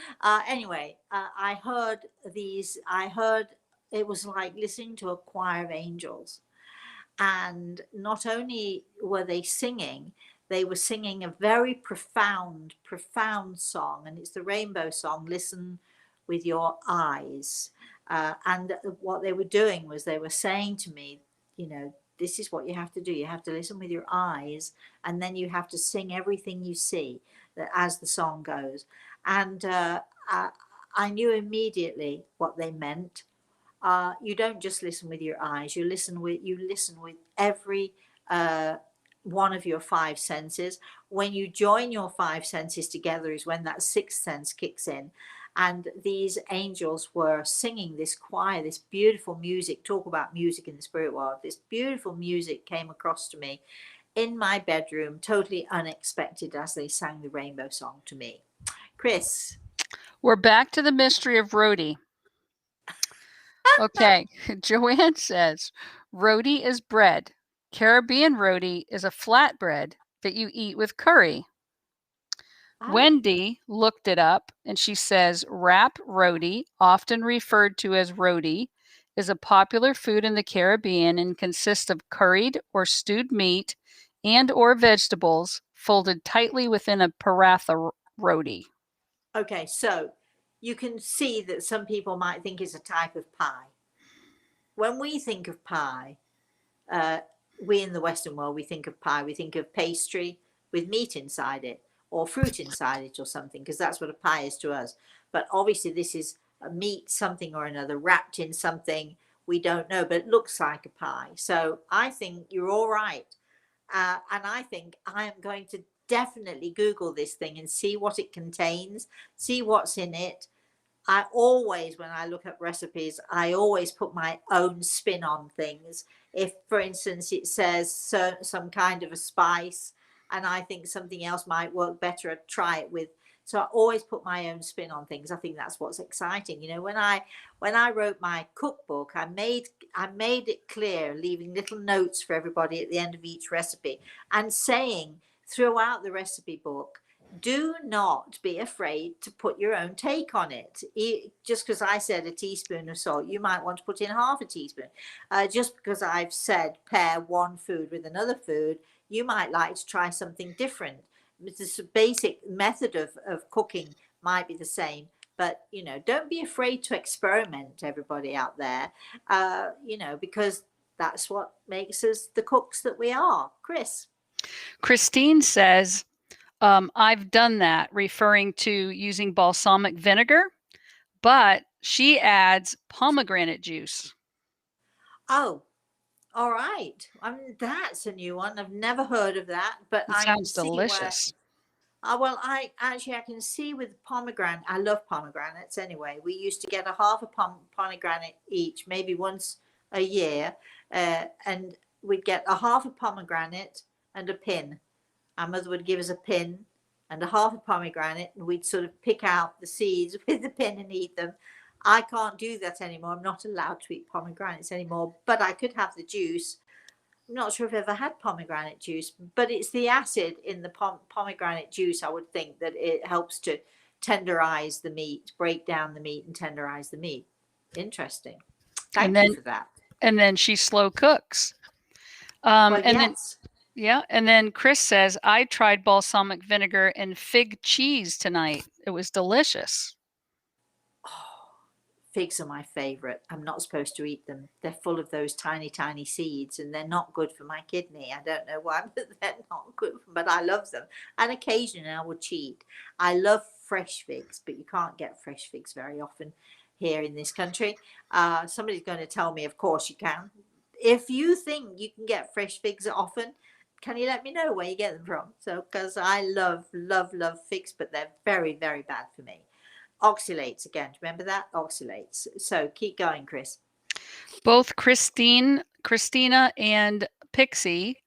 anyway, I heard it was like listening to a choir of angels. And not only were they singing, they were singing a very profound song. And it's the Rainbow Song, Listen with Your Eyes. And what they were doing was they were saying to me, this is what you have to do. You have to listen with your eyes, and then you have to sing everything you see as the song goes. And I knew immediately what they meant. You don't just listen with your eyes. You listen with every one of your five senses. When you join your five senses together is when that sixth sense kicks in. And these angels were singing this choir, this beautiful music. Talk about music in the spirit world. This beautiful music came across to me in my bedroom, totally unexpected, as they sang the rainbow song to me. Chris. We're back to the mystery of Roadie. Okay, Joanne says, Roadie is bread. Caribbean Roti is a flatbread that you eat with curry. Oh. Wendy looked it up and she says wrap roti, often referred to as roti, is a popular food in the Caribbean and consists of curried or stewed meat and or vegetables folded tightly within a paratha roti. Okay, so you can see that some people might think it's a type of pie. When we think of pie, we in the Western world, we think of pie, we think of pastry with meat inside it or fruit inside it or something, because that's what a pie is to us. But obviously this is a meat something or another wrapped in something we don't know, but it looks like a pie. So I think you're all right. And I think I am going to definitely Google this thing and see what it contains, see what's in it. I always, when I look at recipes, I always put my own spin on things. If, for instance, it says some kind of a spice and I think something else might work better, I'd try it with. So I always put my own spin on things. I think that's what's exciting. You know, when I wrote my cookbook, I made it clear, leaving little notes for everybody at the end of each recipe and saying throughout the recipe book, do not be afraid to put your own take on it. Just because I said a teaspoon of salt, you might want to put in half a teaspoon. Just because I've said pair one food with another food, you might like to try something different. This basic method of cooking might be the same, but you know, don't be afraid to experiment, everybody out there, you know, because that's what makes us the cooks that we are. Chris. Christine says, I've done that, referring to using balsamic vinegar, but she adds pomegranate juice. Oh, all right. That's a new one. I've never heard of that, but It I can sounds see where. delicious. Well, I can see with pomegranate. I love pomegranates anyway. We used to get a half a pomegranate each, maybe once a year, and we'd get a half a pomegranate and a pin. Our mother would give us a pin and a half a pomegranate, and we'd sort of pick out the seeds with the pin and eat them. I can't do that anymore. I'm not allowed to eat pomegranates anymore, but I could have the juice. I'm not sure if I've ever had pomegranate juice, but it's the acid in the pomegranate juice, I would think, that it helps to tenderize the meat, break down the meat and tenderize the meat. Interesting. Thank you for that. And then she slow cooks. Well, And then, yes. yeah. And then Chris says, I tried balsamic vinegar and fig cheese tonight. It was delicious. Oh, figs are my favorite. I'm not supposed to eat them. They're full of those tiny, tiny seeds, and they're not good for my kidney. I don't know why, but they're not good. But I love them. And occasionally I would cheat. I love fresh figs, but you can't get fresh figs very often here in this country. Somebody's going to tell me, of course you can. If you think you can get fresh figs often, can you let me know where you get them from? So, because I love, love, love figs, but they're very, very bad for me. Oxalates again. Remember that? Oxalates. So keep going, Chris. Both Christina, and Pixie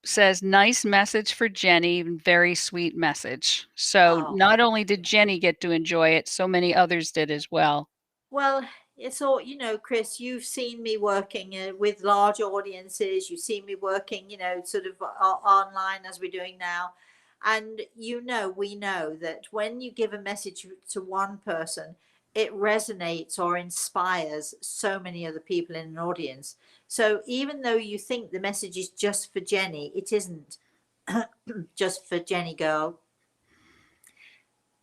says, nice message for Jenny, very sweet message. So Oh, not only did Jenny get to enjoy it, so many others did as well. well, it's all, you know, Chris, you've seen me working with large audiences. You've seen me working, you know, sort of online as we're doing now. And, you know, we know that when you give a message to one person, it resonates or inspires so many other people in an audience. So even though you think the message is just for Jenny, it isn't just for Jenny Girl.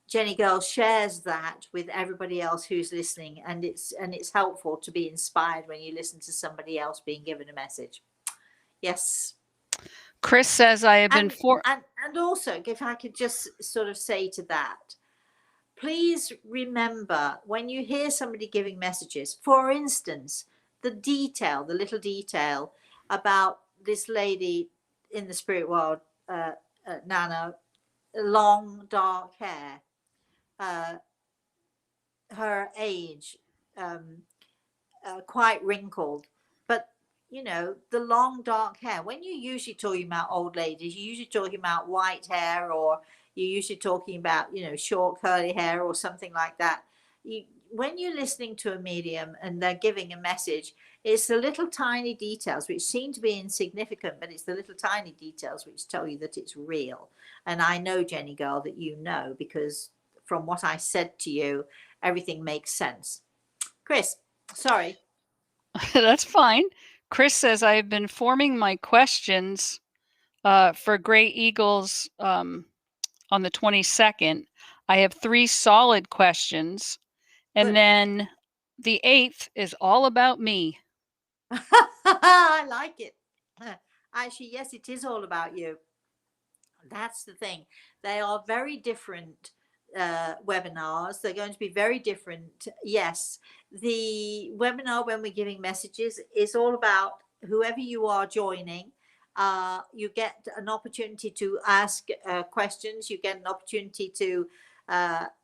Jenny Girl shares that with everybody else who's listening, and it's helpful to be inspired when you listen to somebody else being given a message. Yes. Chris says, I have been And also, if I could just sort of say to that, please remember when you hear somebody giving messages, for instance, the little detail about this lady in the spirit world, Nana, long dark hair. her age, quite wrinkled, but the long dark hair. When you're usually talking about old ladies, you're usually talking about white hair, or you're usually talking about short curly hair or something like that. When you're listening to a medium and they're giving a message, it's the little tiny details which seem to be insignificant, but it's the little tiny details which tell you that it's real. And I know, Jenny girl, that because from what I said to you, everything makes sense. Chris, sorry. That's fine. Chris says, I have been forming my questions for Gray Eagles on the 22nd. I have 3 solid questions. And Good. then the 8th is all about me. I like it. Actually, yes, it is all about you. That's the thing. They are very different webinars. They're going to be very different. Yes, the webinar when we're giving messages is all about whoever you are joining. You get an opportunity to ask questions. You get an opportunity to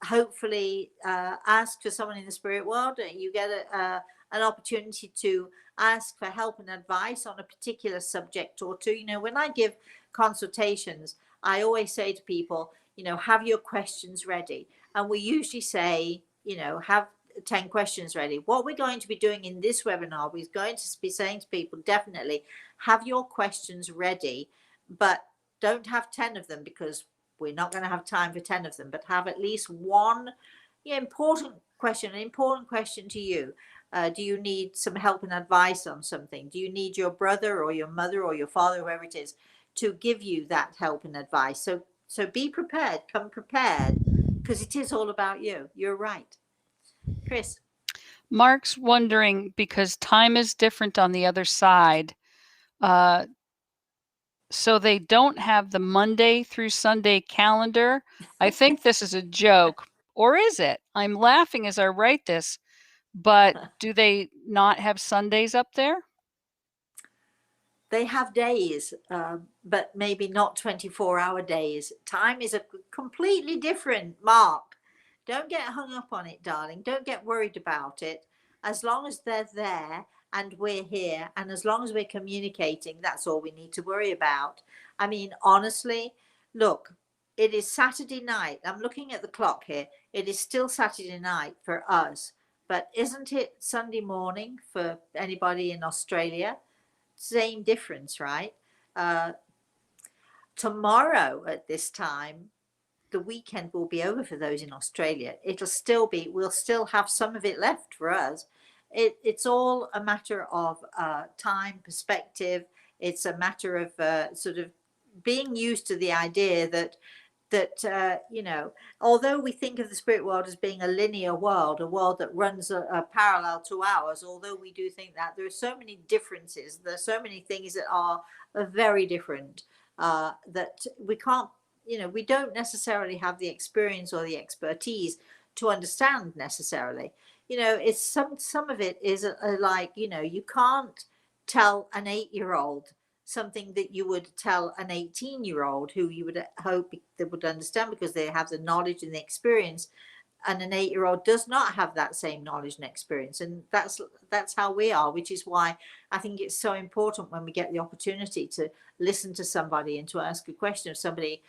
hopefully ask for someone in the spirit world. You get an opportunity to ask for help and advice on a particular subject or two. When I give consultations, I always say to people, have your questions ready. And we usually say, have 10 questions ready. What we're going to be doing in this webinar, we're going to be saying to people, definitely have your questions ready, but don't have 10 of them, because we're not going to have time for 10 of them, but have at least one important question, an important question to you. Do you need some help and advice on something? Do you need your brother or your mother or your father, whoever it is, to give you that help and advice? So be prepared, come prepared, because it is all about you. You're right. Chris. Mark's wondering, because time is different on the other side, so they don't have the Monday through Sunday calendar. I think this is a joke. Or is it? I'm laughing as I write this, but do they not have Sundays up there? They have days, but maybe not 24-hour days. Time is a completely different, Mark. Don't get hung up on it, darling. Don't get worried about it. As long as they're there and we're here, and as long as we're communicating, that's all we need to worry about. I mean, honestly, look, it is Saturday night. I'm looking at the clock here. It is still Saturday night for us, but isn't it Sunday morning for anybody in Australia? Same difference, right? Tomorrow at this time, the weekend will be over for those in Australia. We'll still have some of it left for us. It's all a matter of time, perspective. It's a matter of sort of being used to the idea that although we think of the spirit world as being a linear world, a world that runs parallel to ours, although we do think that, there are so many differences, there are so many things that are very different, that we can't, we don't necessarily have the experience or the expertise to understand necessarily. It's some of it is like, you can't tell an 8-year-old something that you would tell an 18-year-old who you would hope they would understand, because they have the knowledge and the experience, and an 8-year-old does not have that same knowledge and experience. And that's how we are, which is why I think it's so important when we get the opportunity to listen to somebody and to ask a question of somebody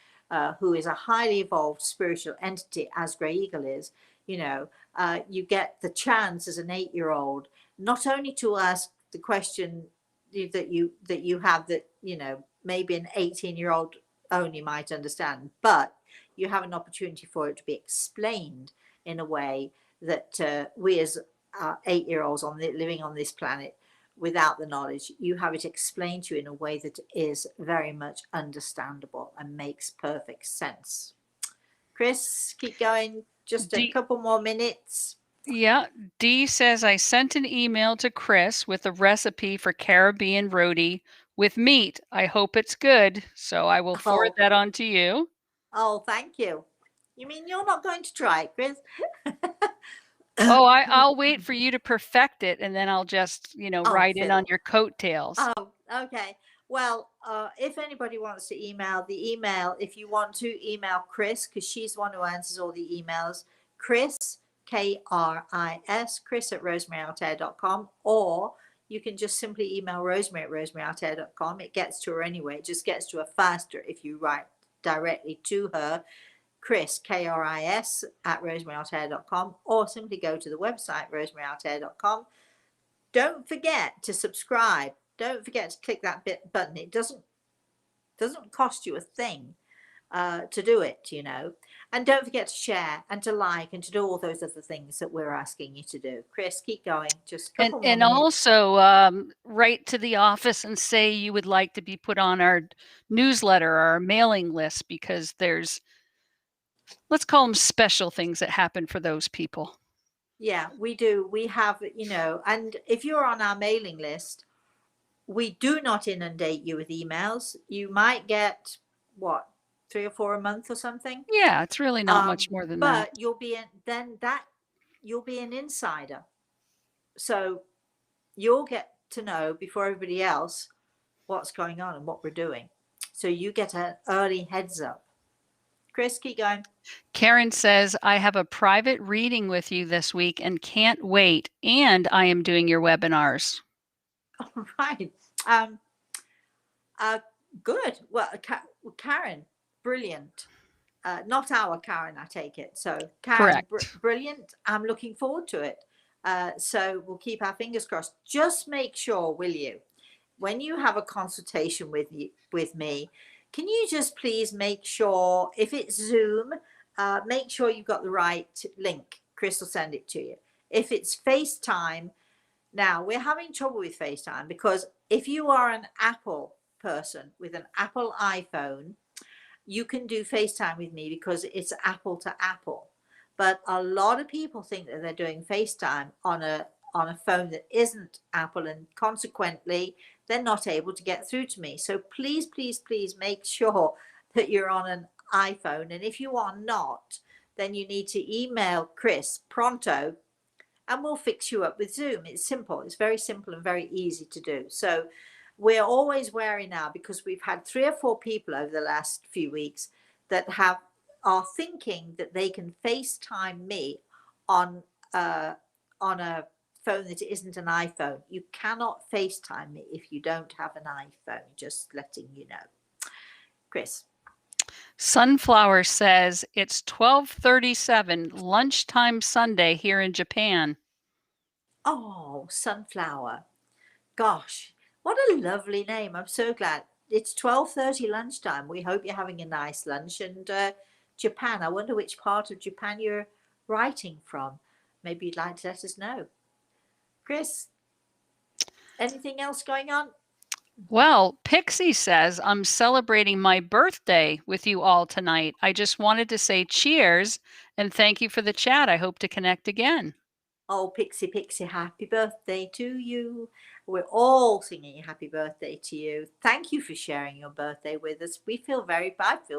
who is a highly evolved spiritual entity, as Grey Eagle is. You get the chance as an 8-year-old not only to ask the question that you have, that maybe an 18-year-old only might understand, but you have an opportunity for it to be explained in a way that we as 8-year-olds living on this planet without the knowledge, you have it explained to you in a way that is very much understandable and makes perfect sense. Chris, keep going, just a couple more minutes. Yeah, Dee says, I sent an email to Chris with a recipe for Caribbean Roti with meat. I hope it's good, so I will forward that on to you. Oh, thank you. You mean you're not going to try it, Chris? Oh, I'll wait for you to perfect it, and then I'll just, ride in on your coattails. Oh, okay. Well, if anybody wants to email, if you want to email Chris, because she's the one who answers all the emails, Chris, K-R-I-S, chris@rosemaryaltea.com, or you can just simply email rosemary@rosemaryaltea.com. It gets to her anyway. It just gets to her faster if you write directly to her, Chris, K-R-I-S, @rosemaryaltea.com, or simply go to the website, rosemary.altea.com. Don't forget to subscribe. Don't forget to click that button. It doesn't cost you a thing to do it, you know. And don't forget to share and to like and to do all those other things that we're asking you to do. Chris, keep going. Just a couple more And minutes. also write to the office and say you would like to be put on our newsletter or our mailing list, because there's, let's call them special things that happen for those people. Yeah, we do. We have, you know, and if you're on our mailing list, we do not inundate you with emails. You might get, what, 3 or 4 a month or something? Yeah, it's really not much more than that. But you'll be you'll be an insider. So you'll get to know before everybody else what's going on and what we're doing. So you get an early heads up. Chris, keep going. Karen says, I have a private reading with you this week and can't wait. And I am doing your webinars. All right. Good. Well, Karen, brilliant. Not our Karen, I take it. So Karen, brilliant. I'm looking forward to it. So we'll keep our fingers crossed. Just make sure, will you, when you have a consultation with me, can you just please make sure, if it's Zoom, make sure you've got the right link. Chris will send it to you. If it's FaceTime, now we're having trouble with FaceTime because if you are an Apple person with an Apple iPhone, you can do FaceTime with me because it's Apple to Apple. But a lot of people think that they're doing FaceTime on a phone that isn't Apple, and consequently they're not able to get through to me. So please, please, please make sure that you're on an iPhone. And if you are not, then you need to email Chris pronto and we'll fix you up with Zoom. It's simple. It's very simple and very easy to do. So we're always wary now because we've had 3 or 4 people over the last few weeks that are thinking that they can FaceTime me on a phone that isn't an iPhone. You cannot FaceTime me if you don't have an iPhone, just letting you know. Chris. Sunflower says it's 12:37 lunchtime Sunday here in Japan. Oh, Sunflower. Gosh, what a lovely name. I'm so glad. It's 12:30 lunchtime. We hope you're having a nice lunch. And Japan, I wonder which part of Japan you're writing from. Maybe you'd like to let us know. Chris, anything else going on? Well, Pixie says, I'm celebrating my birthday with you all tonight. I just wanted to say cheers and thank you for the chat. I hope to connect again. Oh, Pixie, happy birthday to you. We're all singing happy birthday to you. Thank you for sharing your birthday with us. I feel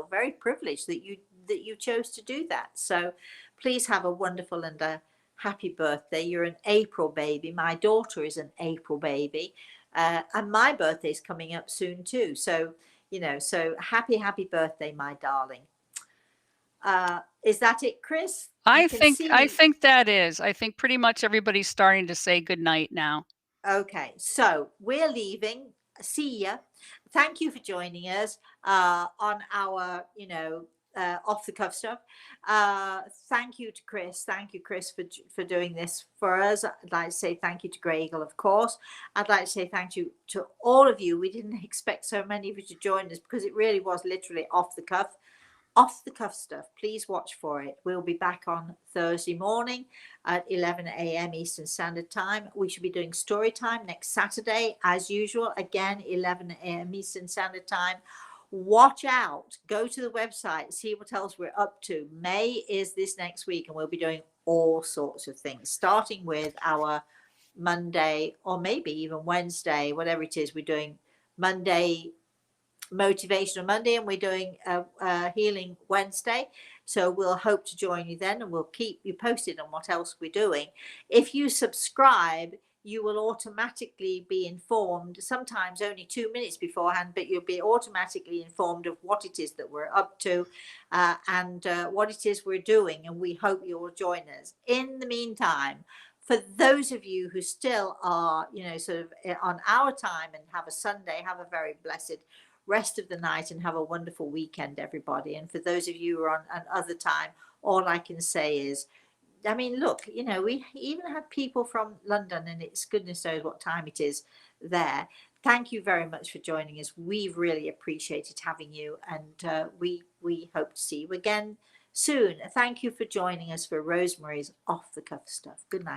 very privileged that you chose to do that. So please have a wonderful and a happy birthday. You're an April baby. My daughter is an April baby. And my birthday's coming up soon too. So, so happy birthday, my darling. Is that it, Chris? I think that is. I think pretty much everybody's starting to say good night now. Okay, so we're leaving. See ya. Thank you for joining us on our, off the cuff stuff. Thank you to Chris. Thank you, Chris, for doing this for us. I'd like to say thank you to Grey Eagle, of course. I'd like to say thank you to all of you. We didn't expect so many of you to join us because it really was literally off the cuff stuff. Please watch for it. We'll be back on Thursday morning at 11 a.m. Eastern Standard Time. We should be doing story time next Saturday, as usual. Again, 11 a.m. Eastern Standard Time. Watch out. Go to the website. See what else we're up to. May is this next week, and we'll be doing all sorts of things, starting with our Monday or maybe even Wednesday, whatever it is. We're doing Monday Motivational Monday, and we're doing Healing Wednesday. So we'll hope to join you then, and we'll keep you posted on what else we're doing. If you subscribe, you will automatically be informed, sometimes only 2 minutes beforehand, but you'll be automatically informed of what it is that we're up to, and what it is we're doing. And we hope you will join us. In the meantime, for those of you who still are, sort of on our time and have a Sunday, have a very blessed rest of the night and have a wonderful weekend, everybody. And for those of you who are on another time, all I can say is, I mean, look, we even had people from London, and it's goodness knows what time it is there. Thank you very much for joining us. We've really appreciated having you, and we hope to see you again soon. Thank you for joining us for Rosemary's Off the Cuff Stuff. Good night.